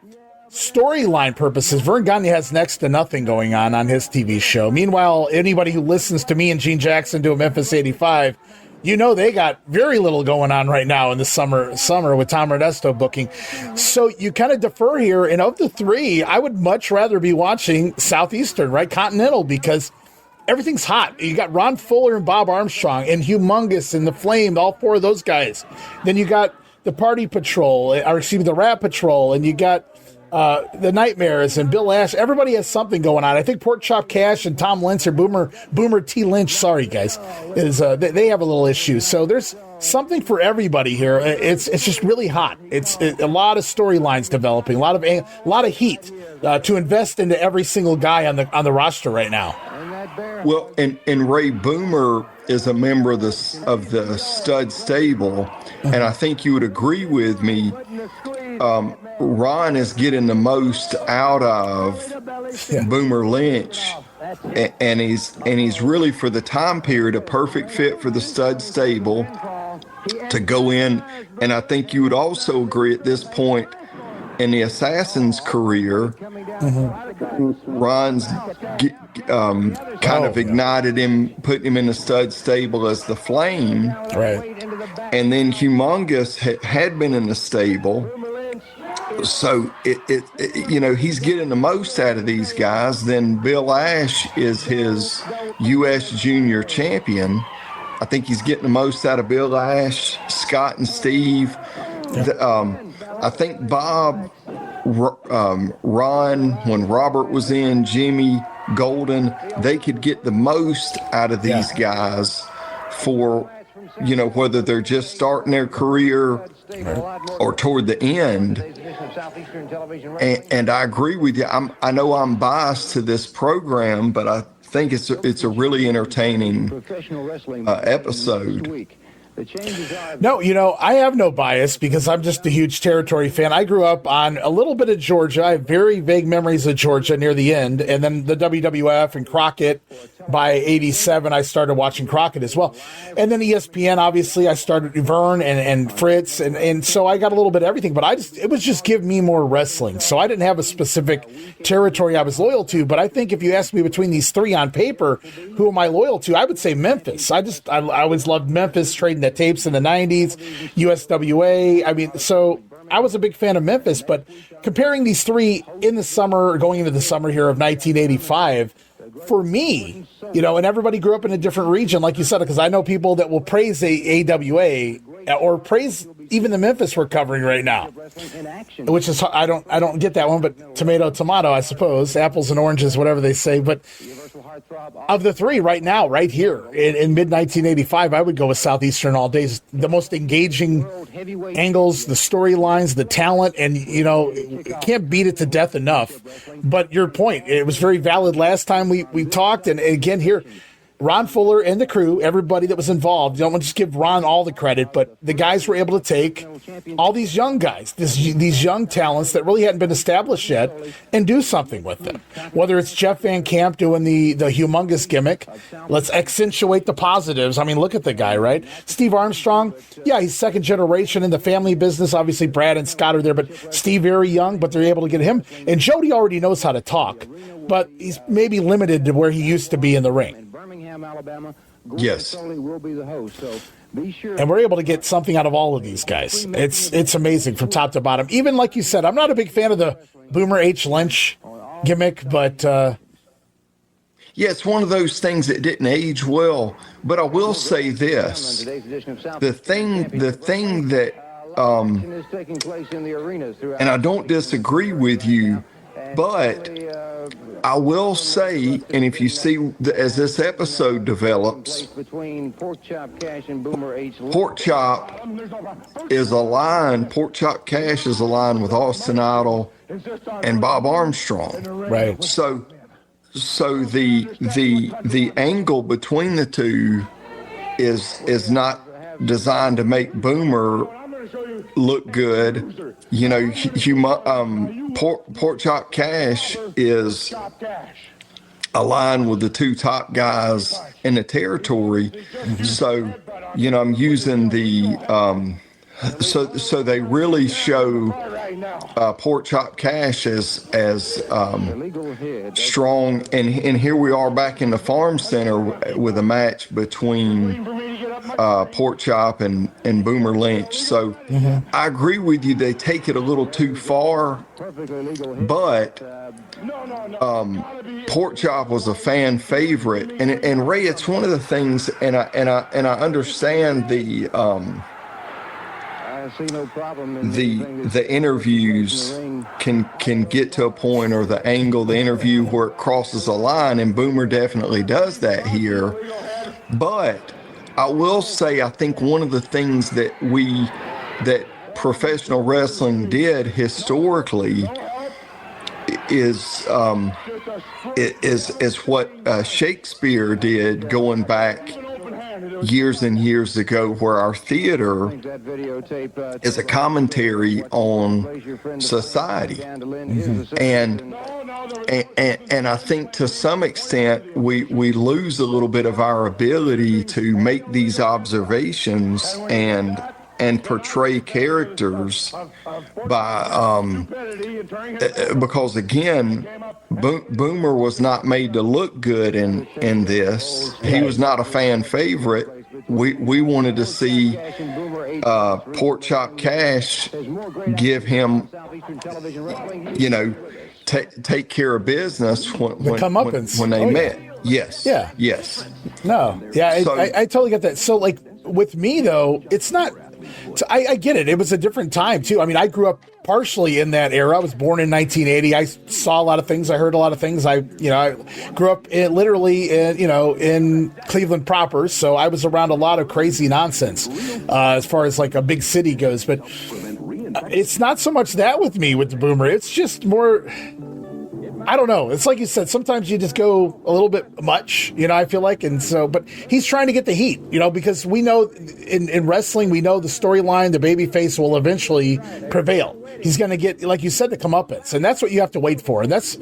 storyline purposes, Vern Gagne has next to nothing going on his TV show. Meanwhile, anybody who listens to me and Gene Jackson do a Memphis 85, they got very little going on right now in the summer with Tom Ernesto booking. So you kind of defer here. And of the three, I would much rather be watching Southeastern, right? Continental, because everything's hot. You got Ron Fuller and Bob Armstrong and Humongous and The Flame, all four of those guys. Then you got the Party Patrol, the Rat Patrol, and you got the Nightmares and Bill Ash. Everybody has something going on. I think Pork Chop Cash and Tom Lynch or Boomer T. Lynch, sorry guys, they have a little issue. So there's something for everybody here. It's just really hot. It's a lot of storylines developing, a lot of heat to invest into every single guy on the roster right now. Well, and Ray Boomer is a member of the stud stable, and I think you would agree with me. Ron is getting the most out of Boomer Lynch, and he's really, for the time period, a perfect fit for the stud stable to go in. And I think you would also agree at this point in the Assassin's career, Ron's kind of ignited him, putting him in the stud stable as the Flame. Right. And then Humongous had been in the stable. So he's getting the most out of these guys. Then Bill Ash is his U.S. junior champion. I think he's getting the most out of Bill Ash, Scott and Steve. I think Bob, Ron, when Robert was in, Jimmy, Golden, they could get the most out of these guys for, whether they're just starting their career or toward the end. And I agree with you. I know I'm biased to this program, but I think it's a really entertaining episode. No, I have no bias because I'm just a huge territory fan. I grew up on a little bit of Georgia. I have very vague memories of Georgia near the end. And then the WWF and Crockett. By 87, I started watching Crockett as well. And then ESPN, obviously, I started Vern and Fritz. And so I got a little bit of everything. But it was just give me more wrestling. So I didn't have a specific territory I was loyal to. But I think if you ask me between these three on paper, who am I loyal to? I would say Memphis. I always loved Memphis, trading the tapes in the 90s, USWA. I mean, so I was a big fan of Memphis. But comparing these three in the summer, going into the summer here of 1985, for me, and everybody grew up in a different region, like you said, because I know people that will praise the AWA or praise even the Memphis we're covering right now, which is, I don't get that one, but tomato, I suppose, apples and oranges, whatever they say. But of the three right now, right here in mid-1985, I would go with Southeastern all day. The most engaging angles, the storylines, the talent, and, can't beat it to death enough. But your point, it was very valid last time we talked, and again here, Ron Fuller and the crew, everybody that was involved, don't want to just give Ron all the credit, but the guys were able to take all these young guys, these young talents that really hadn't been established yet, and do something with them. Whether it's Jeff Van Camp doing the Humongous gimmick, let's accentuate the positives. I mean, look at the guy, right? Steve Armstrong, yeah, he's second generation in the family business. Obviously, Brad and Scott are there, but Steve very young, but they're able to get him. And Jody already knows how to talk, but he's maybe limited to where he used to be in the ring. Yes. And we're able to get something out of all of these guys. It's amazing from top to bottom. Even like you said, I'm not a big fan of the Boomer H. Lynch gimmick, but yeah, it's one of those things that didn't age well. But I will say this: the thing that, and I don't disagree with you, but I will say, and if you see as this episode develops, Pork Chop is aligned. Pork Chop Cash is aligned with Austin Idol and Bob Armstrong. right. So the angle between the two is not designed to make Boomer look good. You know, Pork Chop Cash is aligned with the two top guys in the territory. So, you know, I'm using the so they really show Pork Chop Cash as strong, and here we are back in the Farm Center with a match between Pork Chop and Boomer Lynch. So I agree with you, they take it a little too far, but Pork Chop was a fan favorite, and Ray, it's one of the things, and I understand the interviews can get to a point, or the angle, the interview where it crosses a line, and Boomer definitely does that here. But I will say, I think one of the things that professional wrestling did historically is what Shakespeare did going back years and years ago, where our theater is a commentary on society. And I think to some extent we lose a little bit of our ability to make these observations and portray characters by because again, Boomer was not made to look good in this. He was not a fan favorite. We wanted to see Pork Chop Cash give him, you know, take care of business when they met. Yes. Yeah. Yes. No. Yeah. So, I totally get that. So, like, with me though, it's not. So I get it. It was a different time too. I mean, I grew up partially in that era. I was born in 1980. I saw a lot of things. I heard a lot of things. I grew up literally in Cleveland proper. So I was around a lot of crazy nonsense as far as like a big city goes. But it's not so much that with me with the Boomer. It's just more. I don't know. It's like you said, sometimes you just go a little bit much, I feel like. And so, but he's trying to get the heat, because we know in wrestling, we know the storyline, the babyface will eventually prevail. He's going to get, like you said, the comeuppance. And that's what you have to wait for. And that's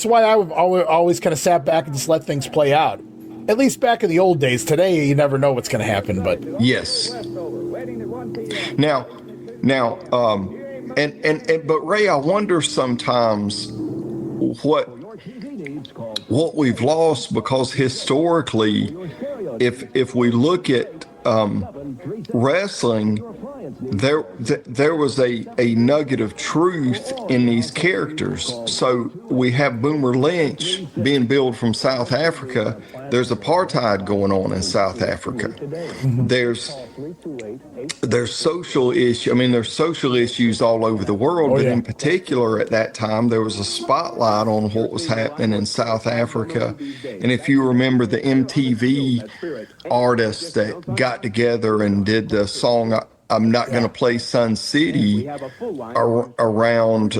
why I would always kind of sat back and just let things play out. At least back in the old days. Today, you never know what's going to happen, but. Yes. Now, but Ray, I wonder sometimes what we've lost, because historically, if we look at wrestling, there was a nugget of truth in these characters. So we have Boomer Lynch being billed from South Africa. There's apartheid going on in South Africa. There's social issue. I mean, there's social issues all over the world, but in particular at that time, there was a spotlight on what was happening in South Africa. And if you remember the MTV artists that got together and did the song, I'm not going to play Sun City, around,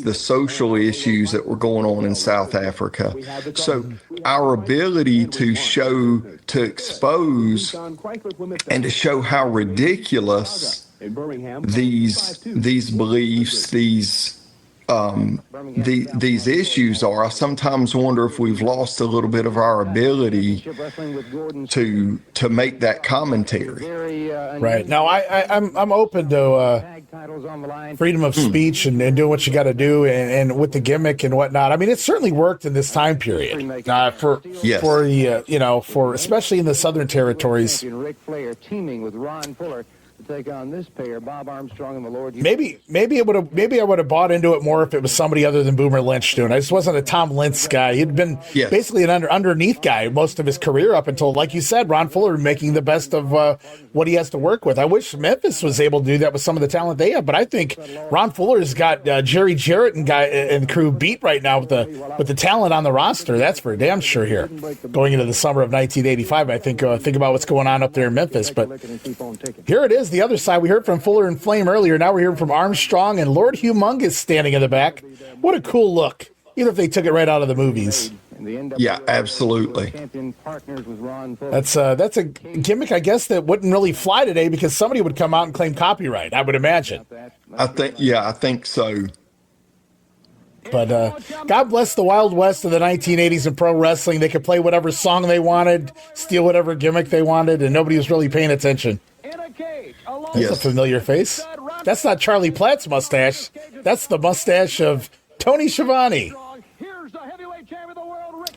the social issues that were going on in South Africa. So our ability to expose and to show how ridiculous these beliefs, these issues are. I sometimes wonder if we've lost a little bit of our ability to make that commentary. Right. Now, I'm open to freedom of speech and doing what you got to do and with the gimmick and whatnot. I mean, it certainly worked in this time period for the for especially in the Southern territories. Ric Flair teaming with Ron Fuller to take on this pair, Bob Armstrong and the Lord. Maybe I would have bought into it more if it was somebody other than Boomer Lynch doing it. I just wasn't a Tom Lentz guy. He'd been basically an underneath guy most of his career up until, like you said, Ron Fuller making the best of what he has to work with. I wish Memphis was able to do that with some of the talent they have, but I think Ron Fuller's got Jerry Jarrett and crew beat right now with the talent on the roster. That's for damn sure here. Going into the summer of 1985, I think about what's going on up there in Memphis. But here it is. The other side, we heard from Fuller and Flame earlier. Now we're hearing from Armstrong and Lord Humongous standing in the back. What a cool look, even if they took it right out of the movies. Yeah, absolutely. That's a gimmick, I guess, that wouldn't really fly today because somebody would come out and claim copyright, I would imagine. I think so. But God bless the Wild West of the 1980s in pro wrestling. They could play whatever song they wanted, steal whatever gimmick they wanted, and nobody was really paying attention. That's a familiar face. That's not Charlie Platt's mustache. That's the mustache of Tony Schiavone.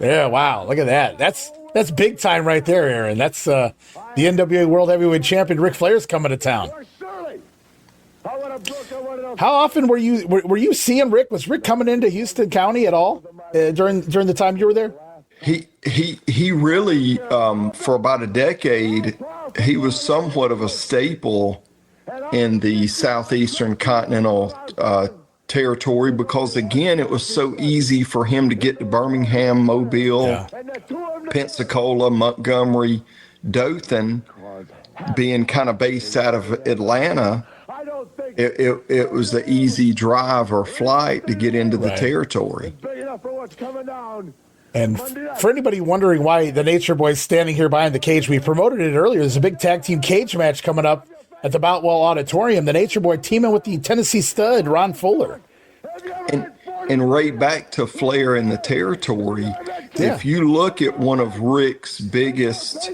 Yeah, wow, look at that. That's big time right there, Aaron. That's the NWA World Heavyweight Champion Ric Flair's coming to town. How often were you seeing Rick? Was Rick coming into Houston County at all during the time you were there? He really for about a decade he was somewhat of a staple in the Southeastern Continental territory because again it was so easy for him to get to Birmingham, Mobile, Pensacola, Montgomery, Dothan, being kind of based out of Atlanta. It was the easy drive or flight to get into the territory. And for anybody wondering why the Nature Boy's standing here behind the cage, we promoted it earlier. There's a big tag team cage match coming up at the Boutwell Auditorium. The Nature Boy teaming with the Tennessee Stud, Ron Fuller. And right back to Flair in the territory, if you look at one of Rick's biggest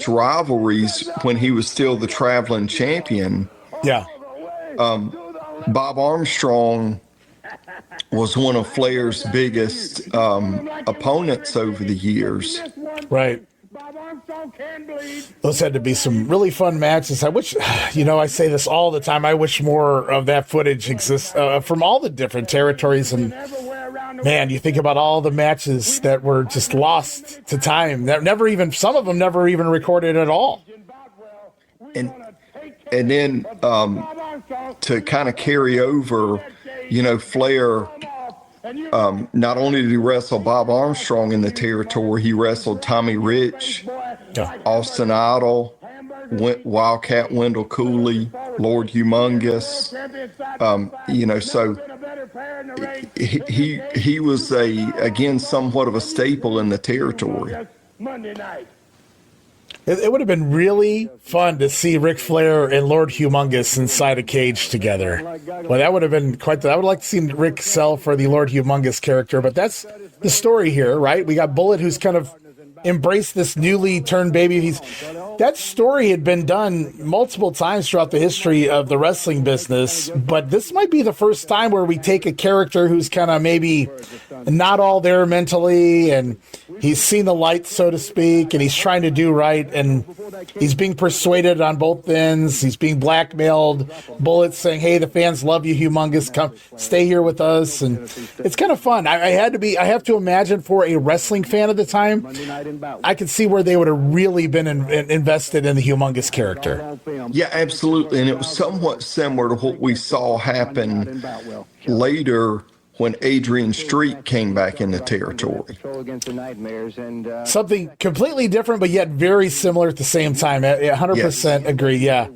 rivalries when he was still the traveling champion, Bob Armstrong was one of Flair's biggest opponents over the years. Right. Those had to be some really fun matches. I wish, I say this all the time, I wish more of that footage exists from all the different territories. And man, you think about all the matches that were just lost to time. That some of them never even recorded at all. And then to kind of carry over, Flair, not only did he wrestle Bob Armstrong in the territory, he wrestled Tommy Rich, Austin Idol, Wildcat Wendell Cooley, Lord Humongous. So he was again somewhat of a staple in the territory. It would have been really fun to see Ric Flair and Lord Humongous inside a cage together. Well, that would have been I would like to see Rick sell for the Lord Humongous character, but that's the story here, right? We got Bullet, who's kind of embraced this newly turned baby. That story had been done multiple times throughout the history of the wrestling business, but this might be the first time where we take a character who's kind of maybe not all there mentally, and he's seen the light, so to speak, and he's trying to do right, and he's being persuaded on both ends. He's being blackmailed. Bullet's saying, "Hey, the fans love you, Humongous. Come, stay here with us." And it's kind of fun. I have to imagine for a wrestling fan at the time, I could see where they would have really been invested in the Humongous character. Yeah, absolutely. And it was somewhat similar to what we saw happen later when Adrian Street came back in the territory. Something completely different, but yet very similar at the same time. 100% agree, yeah.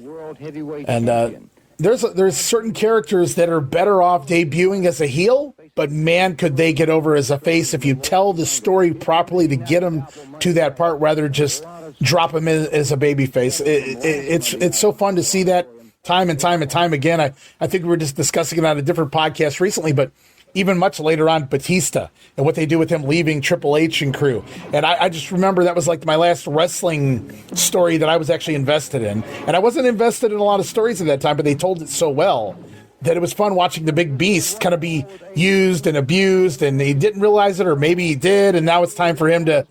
And there's certain characters that are better off debuting as a heel, but man, could they get over as a face if you tell the story properly to get them to that part, rather just drop them in as a baby face. It's so fun to see that time and time and time again. I think we were just discussing it on a different podcast recently, but even much later on, Batista and what they do with him leaving Triple H and crew. And I just remember that was like my last wrestling story that I was actually invested in. And I wasn't invested in a lot of stories at that time, but they told it so well that it was fun watching the big beast kind of be used and abused, and he didn't realize it, or maybe he did, and now it's time for him to,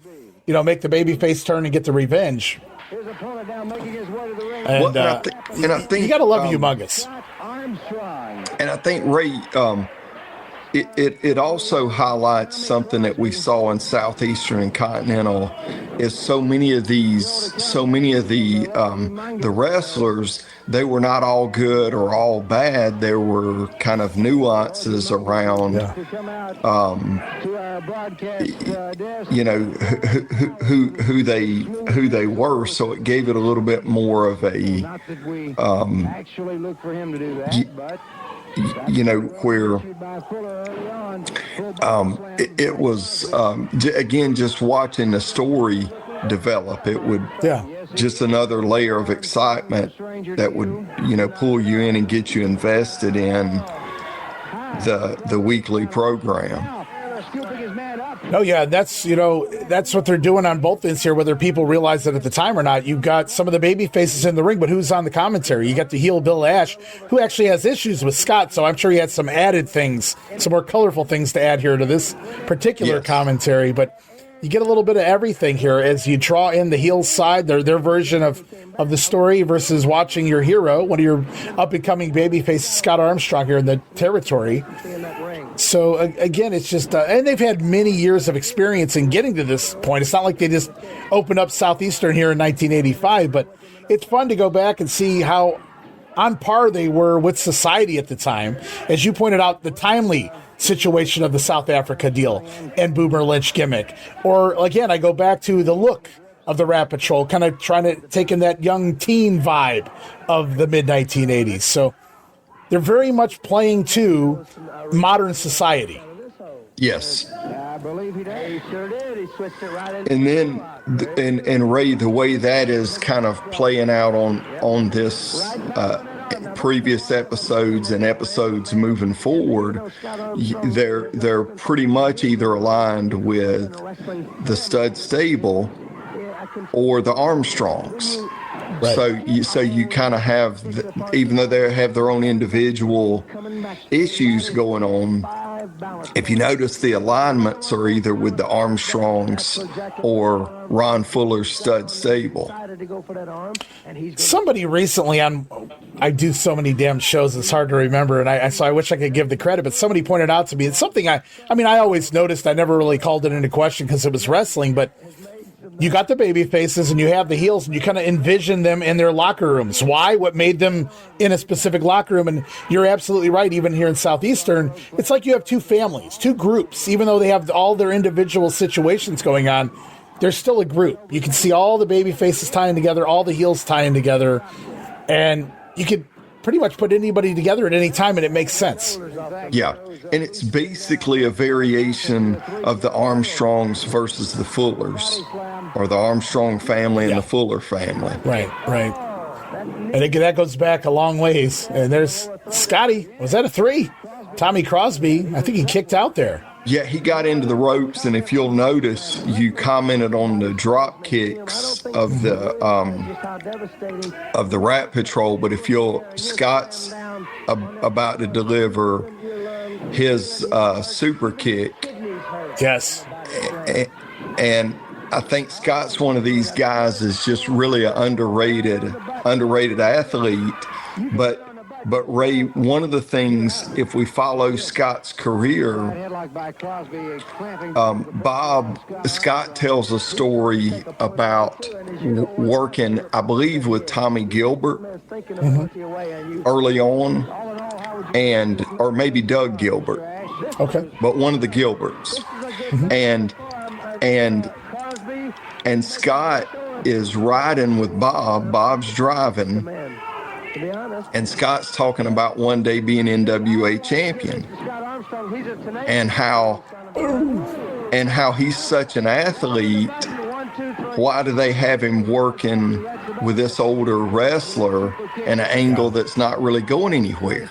make the babyface turn and get the revenge. And, and I think you got to love Humongous. And I think, Ray, it also highlights something that we saw in Southeastern and Continental is so many of the wrestlers, they were not all good or all bad. There were kind of nuances around, who they were. So it gave it a little bit more of a, where it was, again, just watching the story develop, it would just another layer of excitement that would, pull you in and get you invested in the weekly program. Oh yeah, that's what they're doing on both ends here, whether people realize it at the time or not. You've got some of the baby faces in the ring, but who's on the commentary? You got the heel Bill Ash, who actually has issues with Scott, so I'm sure he had some added things, some more colorful things to add here to this particular commentary. But you get a little bit of everything here as you draw in the heel side, their version of the story versus watching your hero, one of your up-and-coming babyfaces, Scott Armstrong, here in the territory. So, again, it's just... and they've had many years of experience in getting to this point. It's not like they just opened up Southeastern here in 1985, but it's fun to go back and see how on par they were with society at the time. As you pointed out, the timely situation of the South Africa deal and Boomer Lynch gimmick. Or, again, I go back to the look of the Rat Patrol, kind of trying to take in that young teen vibe of the mid-1980s. So they're very much playing to modern society. Yes. And then, and Ray, the way that is kind of playing out on this previous episodes and episodes moving forward, they're pretty much either aligned with the Stud Stable or the Armstrongs. Right. So you kind of have, even though they have their own individual issues going on, if you notice, the alignments are either with the Armstrongs or Ron Fuller's Stud Stable. Somebody recently I do so many damn shows, it's hard to remember, and so I wish I could give the credit, but somebody pointed out to me, it's something I always noticed, I never really called it into question because it was wrestling, but you got the baby faces and you have the heels, and you kind of envision them in their locker rooms. Why? What made them in a specific locker room? And you're absolutely right. Even here in Southeastern, it's like you have two families, two groups. Even though they have all their individual situations going on, there's still a group. You can see all the baby faces tying together, all the heels tying together, and you could pretty much put anybody together at any time and it makes sense. Yeah. And it's basically a variation of the Armstrongs versus the Fullers, or the Armstrong family and the Fuller family. Right. And that goes back a long ways. And there's Scotty. Was that a 3? Tommy Crosby, I think he kicked out there. Yeah, he got into the ropes, and if you'll notice, you commented on the drop kicks of the Rat Patrol, but if Scott's about to deliver his super kick. Yes. And I think Scott's one of these guys is just really an underrated athlete, but Ray, one of the things, if we follow Scott's career, Scott tells a story about working, I believe, with Tommy Gilbert early on, or maybe Doug Gilbert. Okay. But one of the Gilberts. And Scott is riding with Bob. Bob's driving. And Scott's talking about one day being NWA champion and how he's such an athlete. Why do they have him working with this older wrestler in an angle that's not really going anywhere.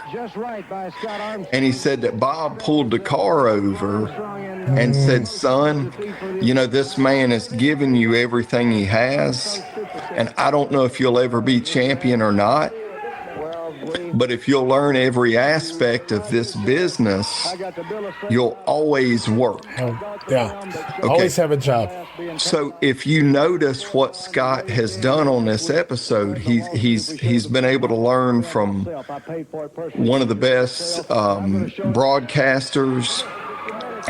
And he said that Bob pulled the car over and said, son, you know, this man is giving you everything he has, and I don't know if you'll ever be champion or not, but if you'll learn every aspect of this business, you'll always work. Always have a job. So if you notice what Scott has done on this episode, he's been able to learn from one of the best broadcasters.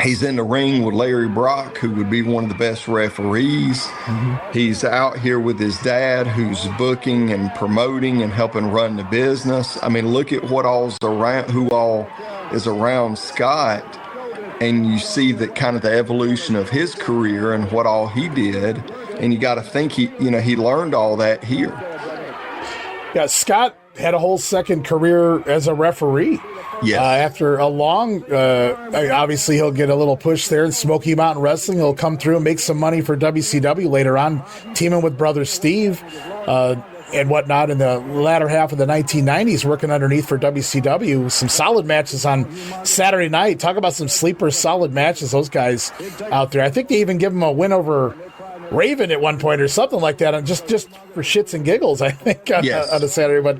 He's in the ring with Larry Brock, who would be one of the best referees. He's out here with his dad, who's booking and promoting and helping run the business. I mean, look at what who all is around Scott, and you see that kind of the evolution of his career and what all he did. And you got to think he learned all that here. Yeah, Scott had a whole second career as a referee. Yes. After a long, obviously he'll get a little push there in Smoky Mountain Wrestling. He'll come through and make some money for WCW later on, teaming with brother Steve and whatnot in the latter half of the 1990s, working underneath for WCW. Some solid matches on Saturday night. Talk about some sleeper solid matches, those guys out there. I think they even give him a win over Raven at one point or something like that, just for shits and giggles, I think, on a Saturday. But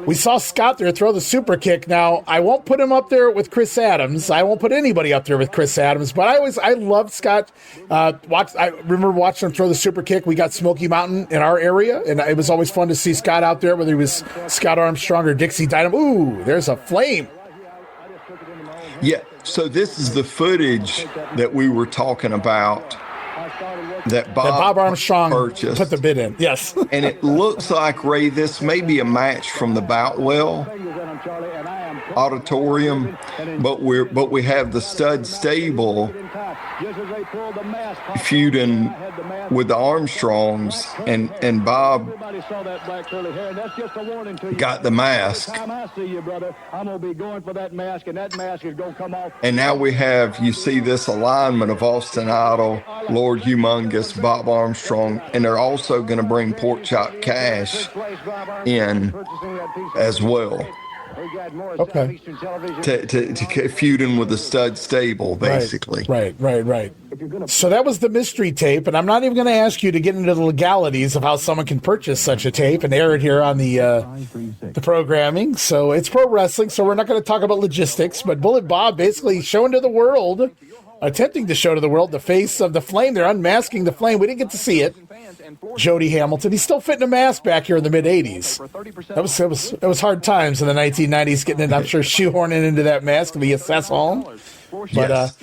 we saw Scott there throw the super kick. Now, I won't put him up there with Chris Adams. I won't put anybody up there with Chris Adams, but I loved Scott. I remember watching him throw the super kick. We got Smoky Mountain in our area, and it was always fun to see Scott out there, whether he was Scott Armstrong or Dixie Dynamo. Ooh, there's a flame. Yeah, so this is the footage that we were talking about that Bob Armstrong purchased. Put the bid in, yes. And it looks like, Ray, this may be a match from the Boutwell Auditorium, but we have the Stud Stable feuding with the Armstrongs, and Bob got the mask. And now we have, you see this alignment of Austin Idol, Lord Humongous, Bob Armstrong, and they're also going to bring Pork Chop Cash in as well. Okay. To feuding with the Stud Stable, basically. Right. So that was the mystery tape, and I'm not even going to ask you to get into the legalities of how someone can purchase such a tape and air it here on the programming. So it's pro wrestling, so we're not going to talk about logistics, but Bullet Bob basically showing to the world, attempting to show to the world the face of the Flame. They're unmasking the Flame. We didn't get to see it. Jody Hamilton. He's still fitting a mask back here in the mid-'80s. It was hard times in the 1990s getting it, I'm sure, shoehorning into that mask via Seth Holm. But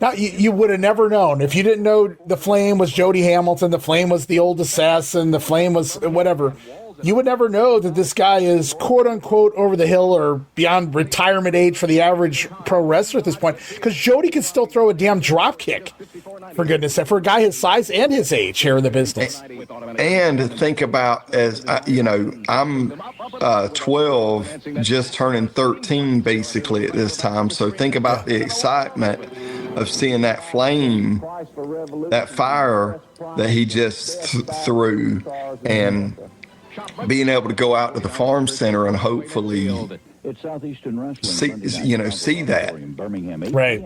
now you would have never known. If you didn't know the Flame was Jody Hamilton, the Flame was the old assassin, the Flame was whatever, you would never know that this guy is quote-unquote over the hill or beyond retirement age for the average pro wrestler at this point, because Jody can still throw a damn drop kick, for goodness sake, for a guy his size and his age here in the business. And think about, as I'm 12, just turning 13 basically at this time, so think about the excitement of seeing that flame, that fire that he just threw, and being able to go out to the farm center and hopefully see that. Right.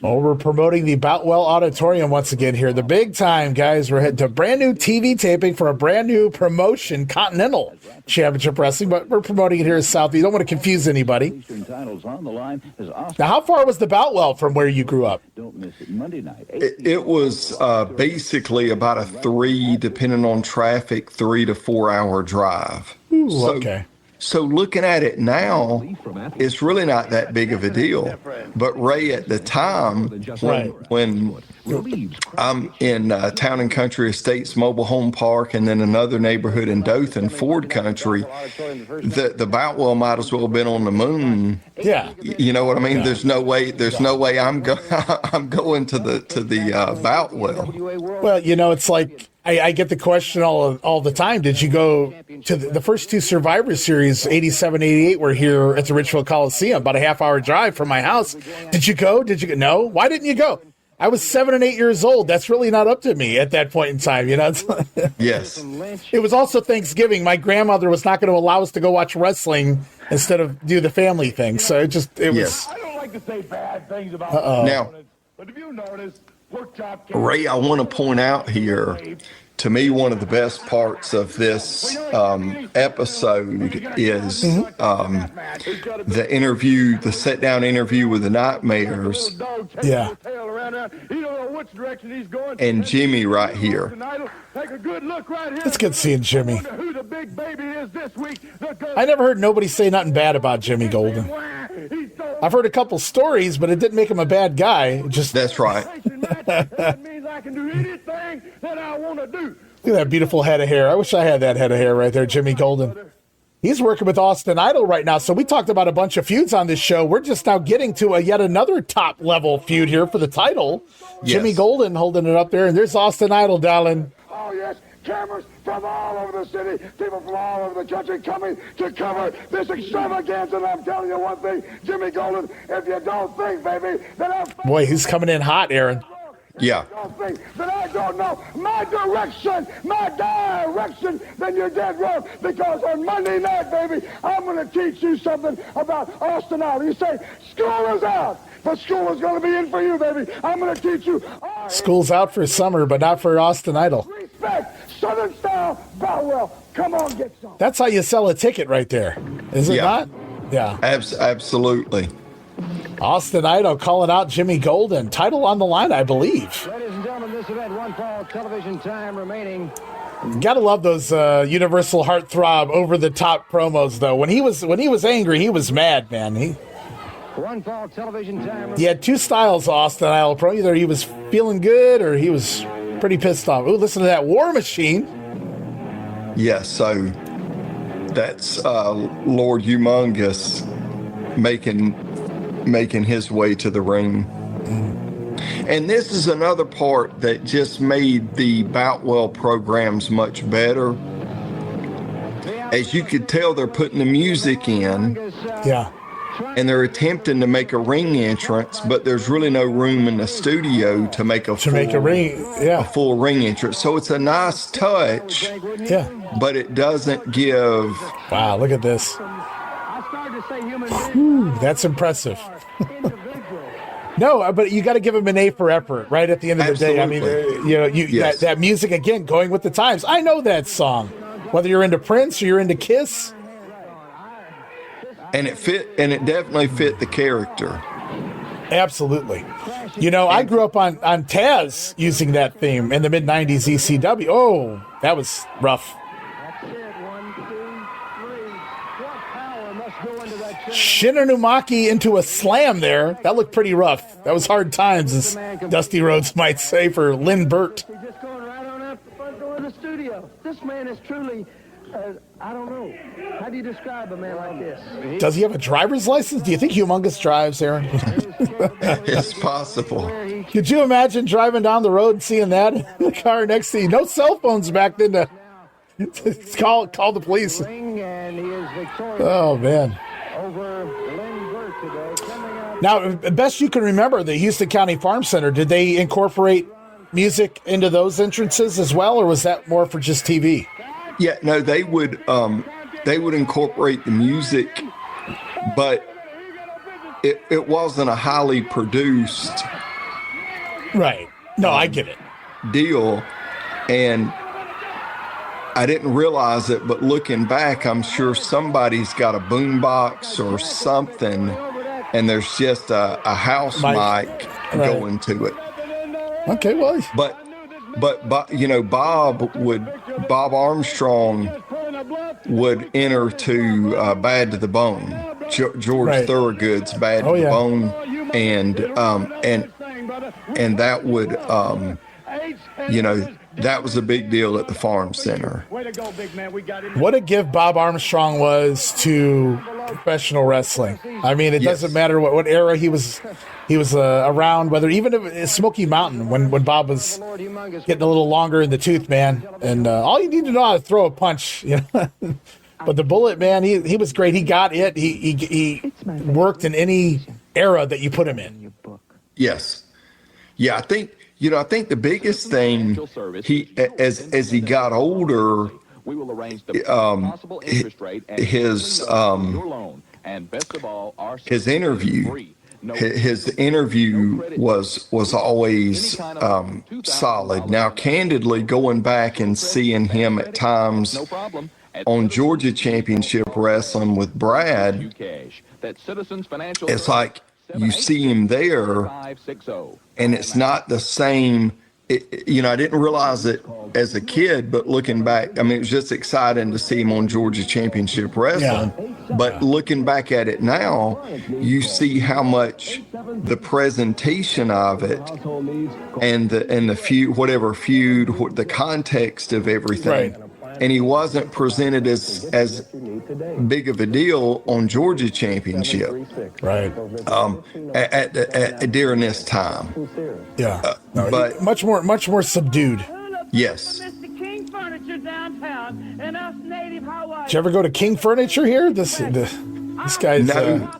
Well, we're promoting the Boutwell Auditorium once again here. The big time, guys. We're heading to brand new TV taping for a brand new promotion, Continental Championship Wrestling, but we're promoting it here in Southeast. Don't want to confuse anybody. Now, how far was the Boutwell from where you grew up? It was basically about a 3 to 4 hour drive. Ooh, okay. So looking at it now, it's really not that big of a deal. But Ray, at the time, when I'm in Town and Country Estates Mobile Home Park and then another neighborhood in Dothan, Ford Country, the Boutwell might as well have been on the moon. Yeah. You know what I mean? Yeah. There's no way I'm going to the Boutwell. Well, it's like, I get the question all the time. Did you go to the first 2 Survivor Series, 87, 88, were here at the Richfield Coliseum, about a half-hour drive from my house. Did you go? No. Why didn't you go? I was 7 and 8 years old. That's really not up to me at that point in time, you know. Yes. It was also Thanksgiving. My grandmother was not going to allow us to go watch wrestling instead of do the family thing. So it was. I don't like to say bad things about Now, but if you notice, pork chop Ray, I want to point out here, to me, one of the best parts of this episode is the interview, the sit-down interview with the Nightmares. Yeah. And Jimmy right here. It's good seeing Jimmy. I never heard nobody say nothing bad about Jimmy Golden. I've heard a couple stories, but it didn't make him a bad guy. That's right. That means I can do anything that I want to do. Look at that beautiful head of hair. I wish I had that head of hair right there, Jimmy Golden. He's working with Austin Idol right now. So we talked about a bunch of feuds on this show. We're just now getting to yet another top level feud here for the title. Yes. Jimmy Golden holding it up there, and there's Austin Idol, darling. Oh, yes. Cameras from all over the city, people from all over the country coming to cover this extravaganza. And I'm telling you one thing, Jimmy Golden, if you don't think, baby, that I'm... Boy, he's coming in hot, Aaron. Yeah. That I don't know my direction, then you're dead wrong. Because on Monday night, baby, I'm going to teach you something about Austin Idol. You say, school is out, but school is going to be in for you, baby. I'm going to teach you. School's out for summer, but not for Austin Idol. Respect, Southern style, bow well. Come on, get some. That's how you sell a ticket right there, is it not? Yeah. Absolutely. Austin Idol calling out Jimmy Golden. Title on the line, I believe. Ladies and gentlemen, this event, one fall television time remaining. Gotta love those Universal Heartthrob over-the-top promos, though. When he was angry, he was mad, man. One fall television time. He had two styles, Austin Idol pro. Either he was feeling good or he was pretty pissed off. Ooh, listen to that War Machine. Yes, so that's Lord Humongous making his way to the ring. And this is another part that just made the Boutwell programs much better. As you could tell, they're putting the music in. Yeah. And they're attempting to make a ring entrance, but there's really no room in the studio to make a full ring entrance. So it's a nice touch. Yeah. But it doesn't give. Wow, look at this. Whew, that's impressive. No, but you got to give him an A for effort, right? At the end of the day, I mean, that music again, going with the times. I know that song, whether you're into Prince or you're into Kiss, and it definitely fit the character. Absolutely. You know, I grew up on Taz using that theme in the mid '90s ECW. Oh, that was rough. Shinonumaki into a slam there. That looked pretty rough. That was hard times, as Dusty Rhodes might say for Lynn Burt. He's just going right on out the front door of the studio. This man is truly, I don't know. How do you describe a man like this? Does he have a driver's license? Do you think Humongous drives, Aaron? It's possible. Could you imagine driving down the road and seeing that in the car next to you? No cell phones back then to call the police. Oh, man. Now, best you can remember, the Houston County Farm Center, did they incorporate music into those entrances as well, or was that more for just TV? Yeah, no, they would incorporate the music, but it wasn't a highly produced right. No, I get it. Deal, and I didn't realize it, but looking back, I'm sure somebody's got a boombox or something, and there's just a house mic going to it. Okay, well, but you know, Bob Armstrong would enter to Bad to the Bone, George Thorogood's Bad to the Bone, and that would you know, that was a big deal at the Farm Center. What a gift Bob Armstrong was to professional wrestling. I mean, it doesn't matter what era he was around, whether even if it's Smoky Mountain when Bob was getting a little longer in the tooth, man. And all you need to know how to throw a punch, you know. But the Bullet, man, he was great. He got it. He worked in any era that you put him in. Yes. Yeah, I think the biggest thing as he got older, his interview was always solid. Now, candidly, going back and seeing him at times on Georgia Championship Wrestling with Brad, it's like you see him there, and it's not the same. I didn't realize it as a kid, but looking back, I mean, it was just exciting to see him on Georgia Championship Wrestling. Yeah. But looking back at it now, you see how much the presentation of it and the feud, the context of everything. Right. And he wasn't presented as big of a deal on Georgia Championship, right? During this time, yeah, but much more subdued. Yes. Did you ever go to King Furniture here? This guy's. No.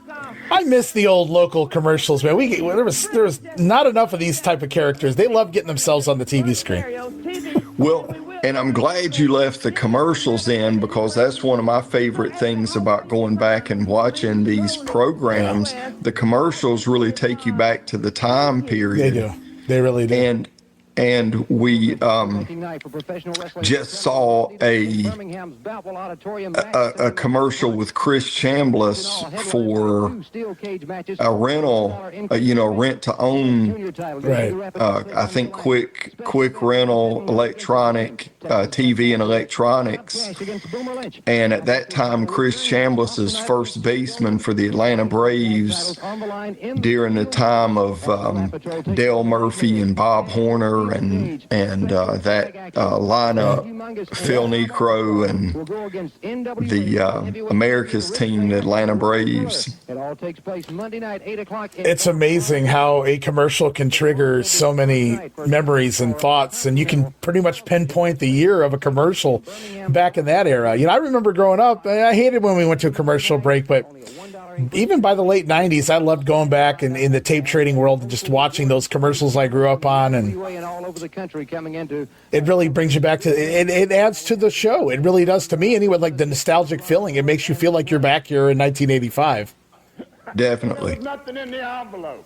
I miss the old local commercials, man. There was not enough of these type of characters. They love getting themselves on the TV screen. Well, and I'm glad you left the commercials in, because that's one of my favorite things about going back and watching these programs. The commercials really take you back to the time period. They do. They really do. And we just saw a commercial with Chris Chambliss for a rental, rent to own. Right. I think quick rental, electronic, TV and electronics. And at that time, Chris Chambliss is first baseman for the Atlanta Braves during the time of Dale Murphy and Bob Horner and that lineup, Phil Necro and the America's team, the Atlanta Braves. It's amazing how a commercial can trigger so many memories and thoughts, and you can pretty much pinpoint the year of a commercial back in that era. I remember growing up, I hated when we went to a commercial break, but even by the late 90s, I loved going back and in the tape trading world and just watching those commercials I grew up on. And it really brings you back to it. It adds to the show. It really does to me anyway, like the nostalgic feeling. It makes you feel like you're back here in 1985. Definitely. There's nothing in the envelope.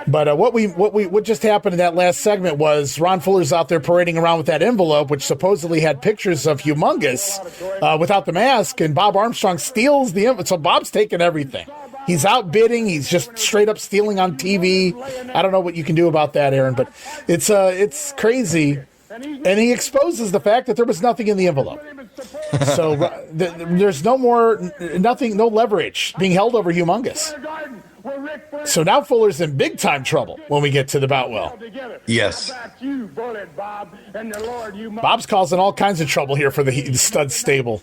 But what just happened in that last segment was Ron Fuller's out there parading around with that envelope, which supposedly had pictures of Humongous without the mask, and Bob Armstrong steals the envelope. So Bob's taking everything. He's outbidding. He's just straight up stealing on TV. I don't know what you can do about that, Aaron, but it's crazy. And he exposes the fact that there was nothing in the envelope. So there's no leverage being held over Humongous. So now Fuller's in big time trouble when we get to the Boutwell. Yes. Bob's causing all kinds of trouble here for the stud stable.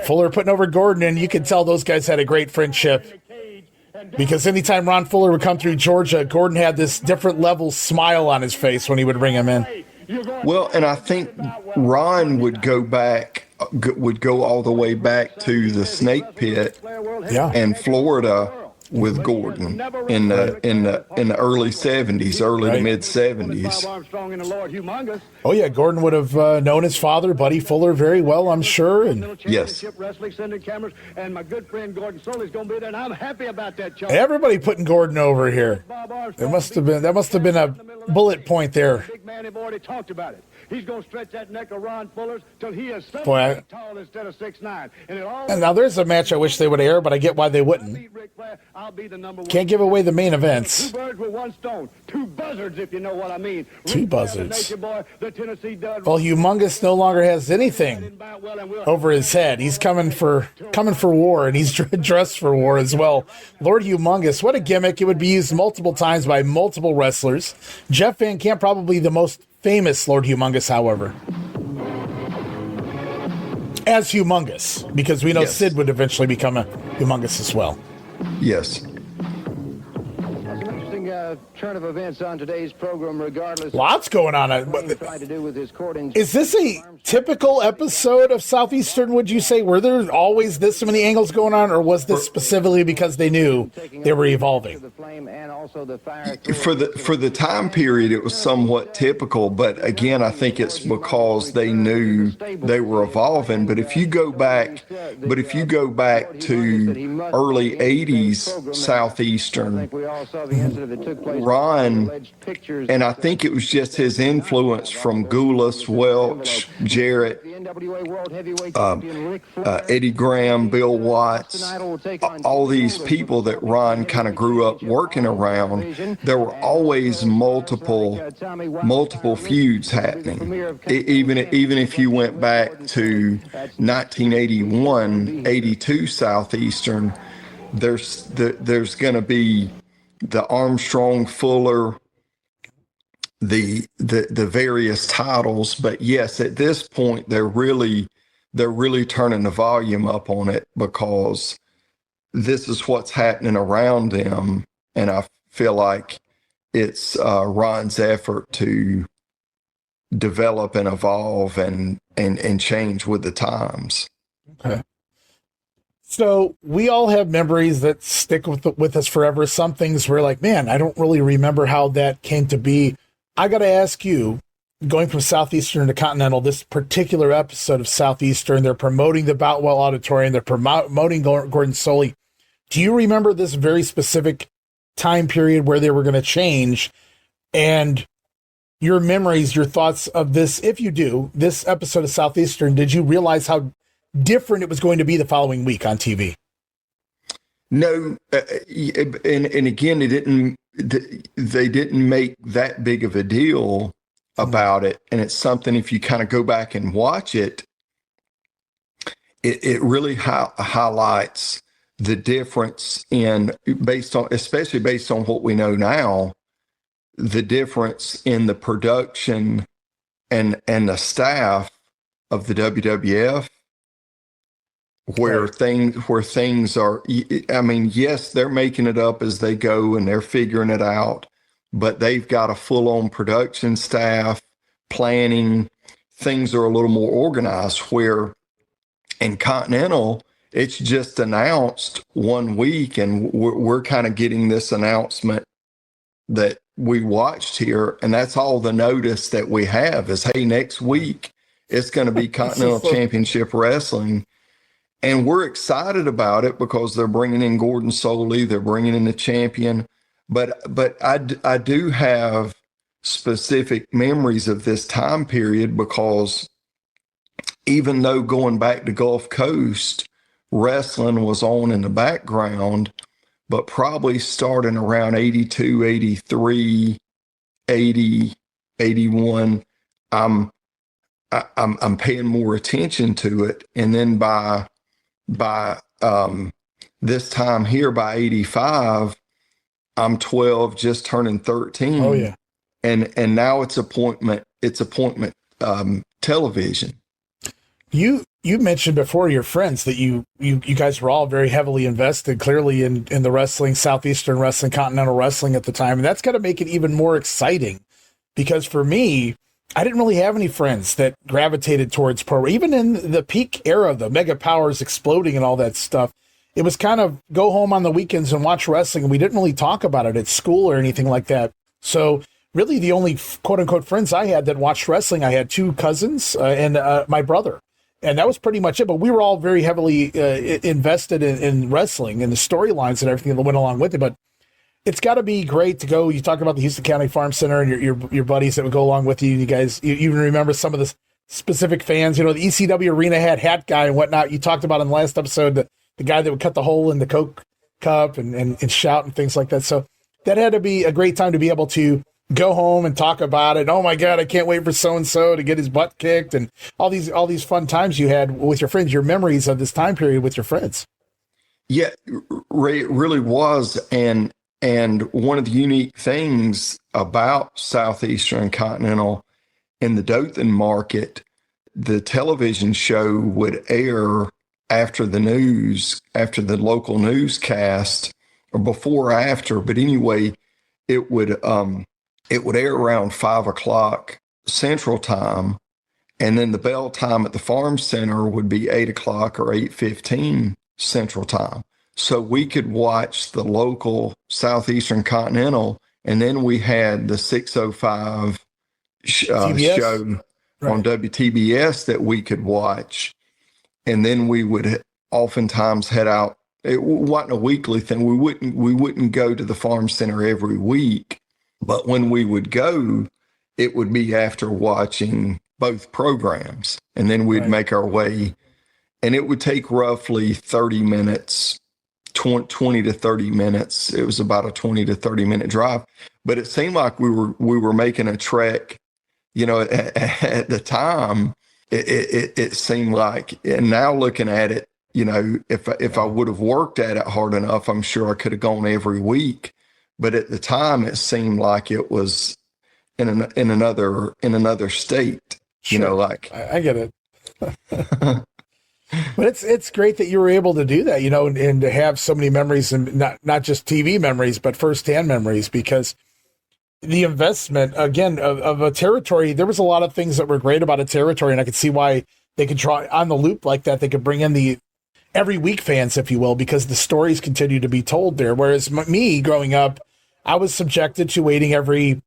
Fuller putting over Gordon, and you can tell those guys had a great friendship. Because anytime Ron Fuller would come through Georgia, Gordon had this different level smile on his face when he would bring him in. Well, and I think Ron would go all the way back to the Snake Pit in Florida with Gordon in the early 70s, early to mid 70s. Oh yeah, Gordon would have known his father, Buddy Fuller, very well, I'm sure. And yes, and my good friend Gordon Sully's going to be there, and I'm happy about that. Everybody putting Gordon over here. That must have been a bullet point there. Big man, they've already talked about it. He's going to stretch that neck of Ron Fuller's till he is 7 feet tall instead of 6'9". And now there's a match I wish they would air, but I get why they wouldn't. Can't give away the main events. 2 birds with 1 stone. 2 buzzards, if you know what I mean. 2 buzzards. Well, Humongous no longer has anything over his head. He's coming for war, and he's dressed for war as well. Lord Humongous, what a gimmick. It would be used multiple times by multiple wrestlers. Jeff Van Camp, probably the most famous Lord Humongous, however, as Humongous, because we know Sid would eventually become a Humongous as well. Yes. That's an interesting turn of events on today's program, regardless. Lots going on. Is this a typical episode of Southeastern, would you say? Were there always this many angles going on, or was this specifically because they knew they were evolving? For the time period, it was somewhat typical, but again, I think it's because they knew they were evolving. But if you go back to early 80s Southeastern, Ron, and I think it was just his influence from Goulas, Welch, Jarrett, Eddie Graham, Bill Watts, all these people that Ron kind of grew up working around. There were always multiple feuds happening. Even if you went back to 1981, 82 Southeastern, there's going to be the Armstrong, Fuller, the various titles. But yes, at this point, they're really turning the volume up on it, because this is what's happening around them. And I feel like it's Ron's effort to develop and evolve and change with the times. Okay. So we all have memories that stick with us forever. Some things we're like, man, I don't really remember how that came to be. I got to ask you, going from Southeastern to Continental, this particular episode of Southeastern, they're promoting the Boutwell Auditorium, they're promoting Gordon Soley. Do you remember this very specific time period where they were going to change, and your memories, your thoughts of this? If you do, this episode of Southeastern, did you realize how different it was going to be the following week on TV? No, and again, they didn't make that big of a deal about it, and it's something, if you kind of go back and watch it, it really highlights the difference especially based on what we know now, the difference in the production and the staff of the WWF, where things are, I mean, yes, they're making it up as they go and they're figuring it out, but they've got a full-on production staff, planning, things are a little more organized, where in Continental, it's just announced one week, and we're kind of getting this announcement that we watched here, and that's all the notice that we have is, hey, next week it's going to be Continental Championship Wrestling. And we're excited about it because they're bringing in Gordon Soley, they're bringing in the champion. But I do have specific memories of this time period, because even though going back to Gulf Coast, wrestling was on in the background, but probably starting around 82, 83, 80, 81, I'm paying more attention to it. And then by this time here, by 85, I'm 12, just turning 13. Oh yeah. And now it's appointment television. You mentioned before your friends that you guys were all very heavily invested, clearly in the wrestling, Southeastern Wrestling, Continental Wrestling at the time. And that's got to make it even more exciting, because for me, I didn't really have any friends that gravitated towards pro. Even in the peak era, the mega powers exploding and all that stuff, it was kind of go home on the weekends and watch wrestling. And we didn't really talk about it at school or anything like that. So really the only quote unquote friends I had that watched wrestling, I had two cousins and my brother. And that was pretty much it. But we were all very heavily invested in wrestling and the storylines and everything that went along with it. But it's got to be great to go. You talk about the Houston County Farm Center and your buddies that would go along with you. You guys, you even remember some of the specific fans. You know, the ECW arena had hat guy and whatnot. You talked about in the last episode the guy that would cut the hole in the Coke cup and shout and things like that. So that had to be a great time to be able to go home and talk about it. Oh my God, I can't wait for so-and-so to get his butt kicked, and all these fun times you had with your friends, your memories of this time period with your friends. Yeah, Ray, it really was. And one of the unique things about Southeastern Continental in the Dothan market, the television show would air after the news, after the local newscast, or before or after. But anyway, it would air around 5 o'clock Central Time, and then the bell time at the Farm Center would be 8 o'clock or 8:15 Central Time. So we could watch the local Southeastern Continental, and then we had the 6:05 show on WTBS that we could watch. And then we would oftentimes head out. It wasn't a weekly thing. We wouldn't go to the Farm Center every week, but when we would go, it would be after watching both programs. And then we'd make our way, and it would take roughly 30 minutes, 20 to 30 minutes. It was about a 20 to 30 minute drive, but it seemed like we were making a trek, at the time. It seemed like, and now looking at it, if I would have worked at it hard enough, I'm sure I could have gone every week. But at the time, it seemed like it was in another state. Sure. I get it. But it's great that you were able to do that, and to have so many memories, and not just TV memories, but firsthand memories, because the investment, again, of a territory, there was a lot of things that were great about a territory, and I could see why they could draw on the loop like that. They could bring in the every week fans, if you will, because the stories continue to be told there. Whereas me growing up, I was subjected to waiting every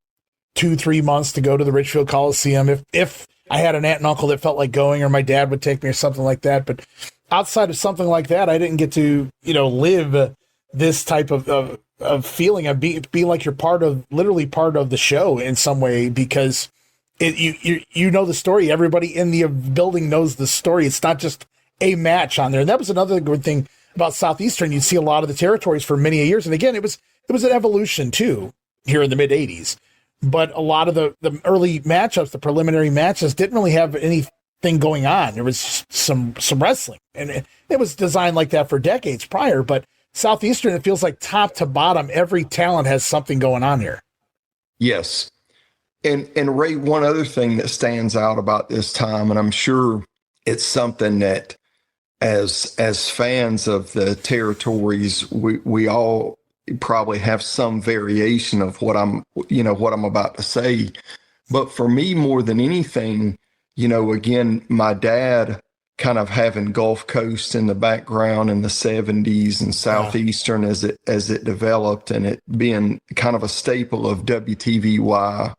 2-3 months to go to the Richfield Coliseum if I had an aunt and uncle that felt like going, or my dad would take me or something like that. But outside of something like that, I didn't get to, live this type of feeling of being like you're literally part of the show in some way, because you know the story. Everybody in the building knows the story. It's not just a match on there. And that was another good thing about Southeastern. You'd see a lot of the territories for many years. And again, it was an evolution too here in the mid 80s. But a lot of the early matchups, the preliminary matches, didn't really have anything going on. There was some wrestling, and it was designed like that for decades prior. But Southeastern, it feels like top to bottom, every talent has something going on here. Yes. And Ray, one other thing that stands out about this time, and I'm sure it's something that as fans of the territories, we all probably have some variation of what I'm about to say. But for me, more than anything, again, my dad kind of having Gulf Coast in the background in the 70s and Southeastern as it developed, and it being kind of a staple of WTVY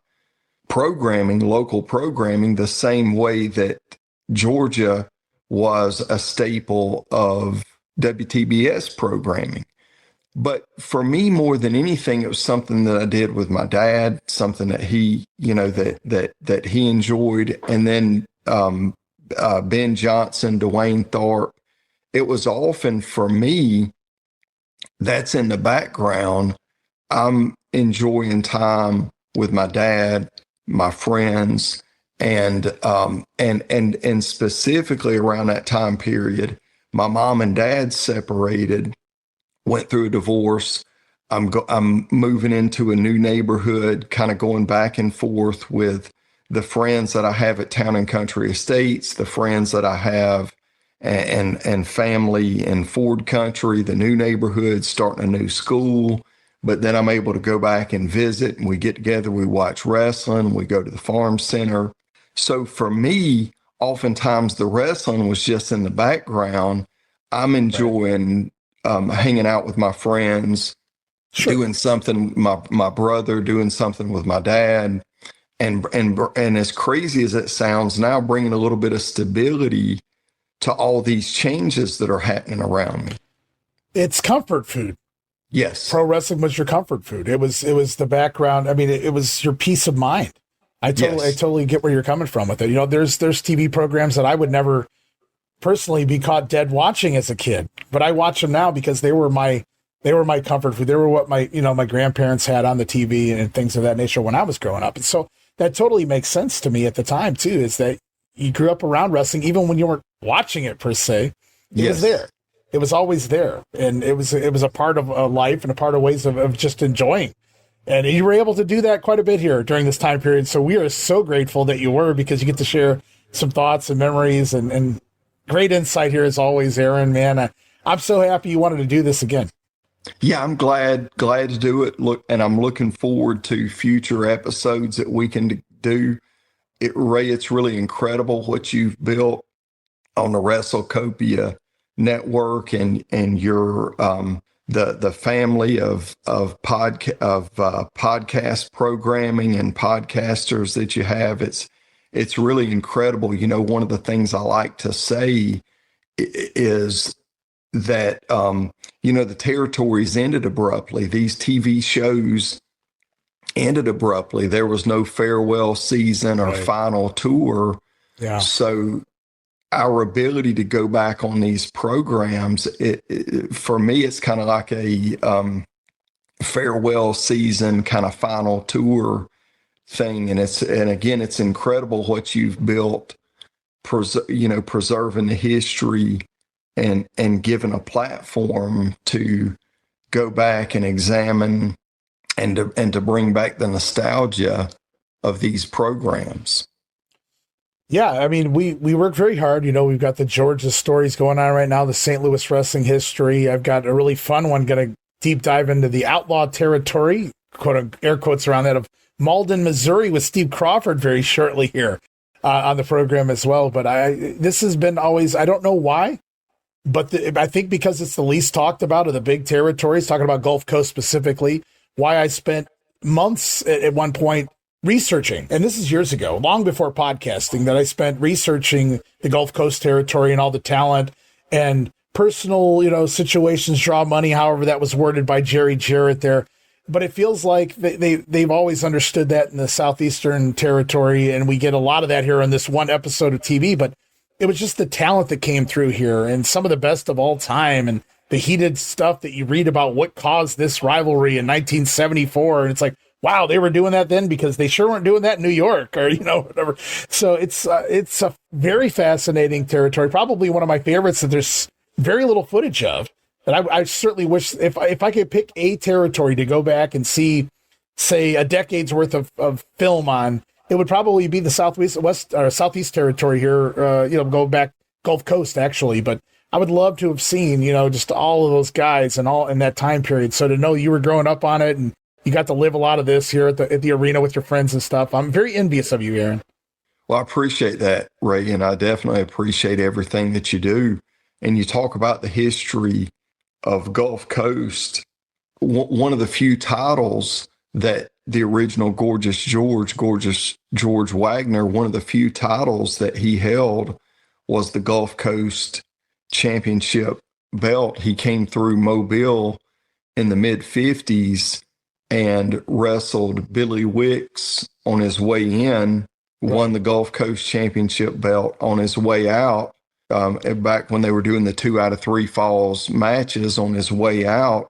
programming, local programming, the same way that Georgia was a staple of WTBS programming. But for me, more than anything, it was something that I did with my dad, something that he, that he enjoyed. And then Ben Johnson, Dwayne Tharp. It was often for me, that's in the background. I'm enjoying time with my dad, my friends, and specifically around that time period, my mom and dad separated, went through a divorce. I'm moving into a new neighborhood, kind of going back and forth with the friends that I have at Town and Country Estates, the friends that I have and family in Ford Country, the new neighborhood, starting a new school. But then I'm able to go back and visit, and we get together, we watch wrestling, we go to the Farm Center. So for me, oftentimes the wrestling was just in the background. I'm enjoying hanging out with my friends, doing something, my brother doing something with my dad. And as crazy as it sounds now, bringing a little bit of stability to all these changes that are happening around me. It's comfort food. Yes. Pro wrestling was your comfort food. It was the background. I mean, it was your peace of mind. I totally get where you're coming from with it. There's TV programs that I would never personally be caught dead watching as a kid, but I watch them now because they were my comfort food. They were what my grandparents had on the TV and things of that nature when I was growing up. And so that totally makes sense to me at the time too, is that you grew up around wrestling, even when you weren't watching it per se. It was there. It was always there. And it was a part of life and a part of ways of just enjoying. And you were able to do that quite a bit here during this time period. So we are so grateful that you were, because you get to share some thoughts and memories and great insight here as always, Aaron, man. I'm so happy you wanted to do this again. Yeah, I'm glad to do it. Look, and I'm looking forward to future episodes that we can do. Ray, it's really incredible what you've built on the WrestleCopia network and your the family of podcast programming and podcasters that you have. It's really incredible. You know, one of the things I like to say is that the territories ended abruptly. These TV shows ended abruptly. There was no farewell season or final tour. Yeah. So our ability to go back on these programs, for me, it's kind of like a farewell season kind of final tour thing. And again, it's incredible what you've built, preserving the history and given a platform to go back and examine and to bring back the nostalgia of these programs. Yeah, I mean, we work very hard. You know, we've got the Georgia stories going on right now, the St. Louis wrestling history. I've got a really fun one, going to deep dive into the outlaw territory, air quotes around that, of Malden, Missouri, with Steve Crawford very shortly here on the program as well. But this has been always, I don't know why, but I think because it's the least talked about of the big territories, talking about Gulf Coast specifically, why I spent months at one point researching, and this is years ago, long before podcasting, that I spent researching the Gulf Coast territory and all the talent and personal, situations draw money, however that was worded by Jerry Jarrett there. But it feels like they've always understood that in the Southeastern territory, and we get a lot of that here on this one episode of TV, but it was just the talent that came through here and some of the best of all time, and the heated stuff that you read about what caused this rivalry in 1974. And it's like, wow, they were doing that then, because they sure weren't doing that in New York or, whatever. So it's a very fascinating territory. Probably one of my favorites that there's very little footage of. And I certainly wish if I could pick a territory to go back and see, say, a decade's worth of film on, it would probably be the Southeast territory here, go back Gulf Coast actually. But I would love to have seen, just all of those guys and all in that time period. So to know you were growing up on it and you got to live a lot of this here at the arena with your friends and stuff, I'm very envious of you, Aaron. Well, I appreciate that, Ray, and I definitely appreciate everything that you do. And you talk about the history of Gulf Coast. One of the few titles that the original Gorgeous George Wagner, one of the few titles that he held was the Gulf Coast Championship belt. He came through Mobile in the mid-50s and wrestled Billy Wicks on his way in, won the Gulf Coast Championship belt on his way out. Back when they were doing the 2 out of 3 falls matches, on his way out,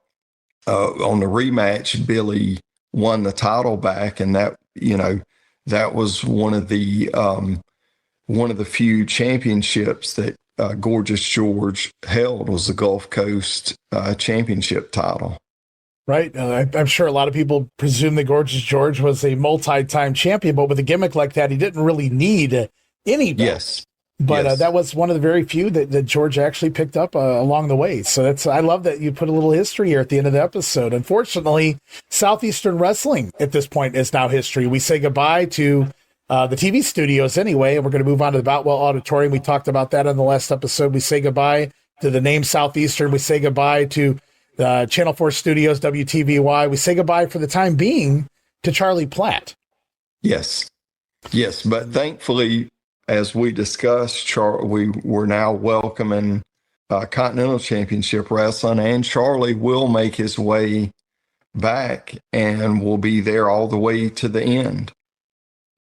on the rematch, Billy won the title back. And that was one of the few championships that Gorgeous George held, was the Gulf Coast Championship title. Right. I'm sure a lot of people presume that Gorgeous George was a multi-time champion, but with a gimmick like that, he didn't really need any belt. Yes. But that was one of the very few that George actually picked up along the way. So I love that you put a little history here at the end of the episode. Unfortunately, Southeastern Wrestling at this point is now history. We say goodbye to the TV studios anyway, and we're going to move on to the Boutwell Auditorium. We talked about that on the last episode. We say goodbye to the name Southeastern. We say goodbye to Channel 4 Studios, WTVY. We say goodbye for the time being to Charlie Platt. Yes. But thankfully, as we discussed, we're now welcoming Continental Championship Wrestling, and Charlie will make his way back and will be there all the way to the end.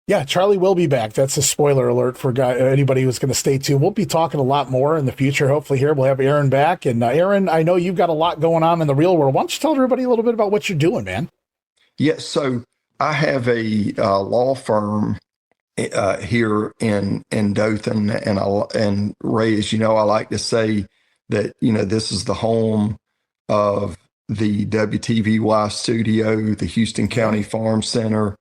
Yeah, Charlie will be back. That's a spoiler alert for anybody who's going to stay tuned. We'll be talking a lot more in the future. Hopefully here we'll have Aaron back. And Aaron, I know you've got a lot going on in the real world. Why don't you tell everybody a little bit about what you're doing, man? Yes, so I have a law firm here in Dothan, and Ray, as you know, I like to say that this is the home of the WTVY studio, the Houston County Farm Center,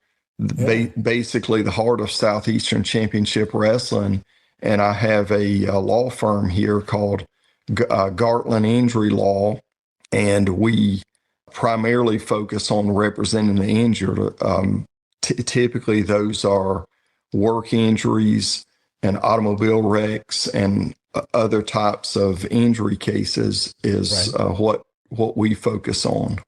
basically the heart of Southeastern Championship Wrestling. And I have a law firm here called Gartlan Injury Law, and we primarily focus on representing the injured. Typically, those are work injuries and automobile wrecks and other types of injury cases is what we focus on.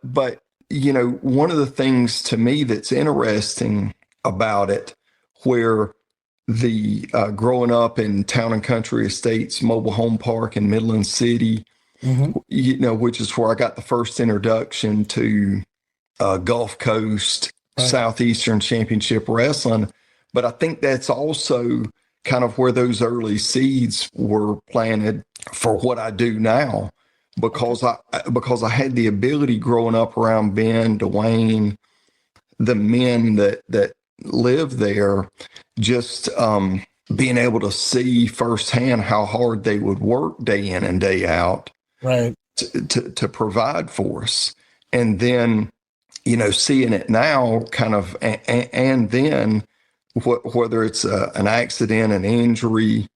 But, one of the things to me that's interesting about it, where the growing up in Town and Country Estates Mobile Home Park in Midland City, which is where I got the first introduction to Gulf Coast Southeastern Championship Wrestling. But I think that's also kind of where those early seeds were planted for what I do now, because I had the ability growing up around Ben, Dwayne, the men that live there, just being able to see firsthand how hard they would work day in and day out, to provide for us, and then seeing it now, kind of, and then whether it's an accident, an injury,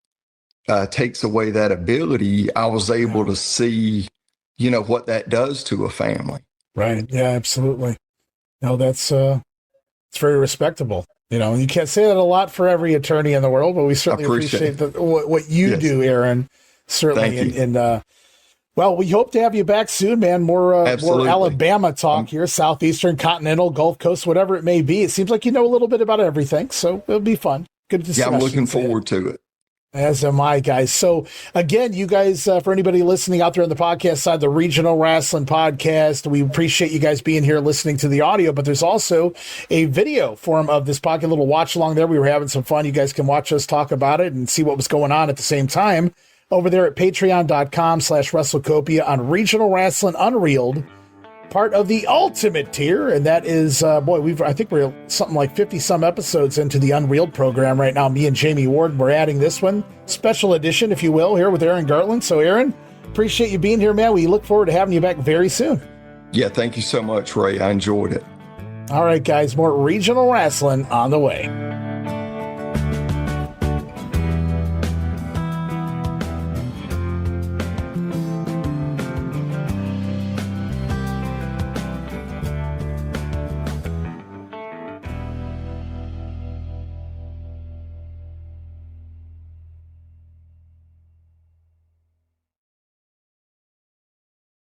takes away that ability. I was able to see, what that does to a family. Right. Yeah, absolutely. No, that's it's very respectable. You can't say that a lot for every attorney in the world, but we certainly appreciate what you do, Aaron. Certainly. Well, we hope to have you back soon, man. More Alabama talk here, Southeastern, Continental, Gulf Coast, whatever it may be. It seems like you know a little bit about everything, so it'll be fun. Good discussion. Yeah, I'm looking forward to it. As am I, guys. So, again, you guys, for anybody listening out there on the podcast side, the Regional Wrestling Podcast, we appreciate you guys being here listening to the audio, but there's also a video form of this podcast, a little watch along there. We were having some fun. You guys can watch us talk about it and see what was going on at the same time over there at patreon.com/WrestleCopia on Regional Wrestling Unreeled, part of the Ultimate tier. And that is, I think we're something like 50 some episodes into the Unreeled program right now. Me and Jamie Ward, we're adding this one, special edition, if you will, here with Aaron Gartlan. So Aaron, appreciate you being here, man. We look forward to having you back very soon. Yeah, thank you so much, Ray. I enjoyed it. All right, guys, more Regional Wrestling on the way.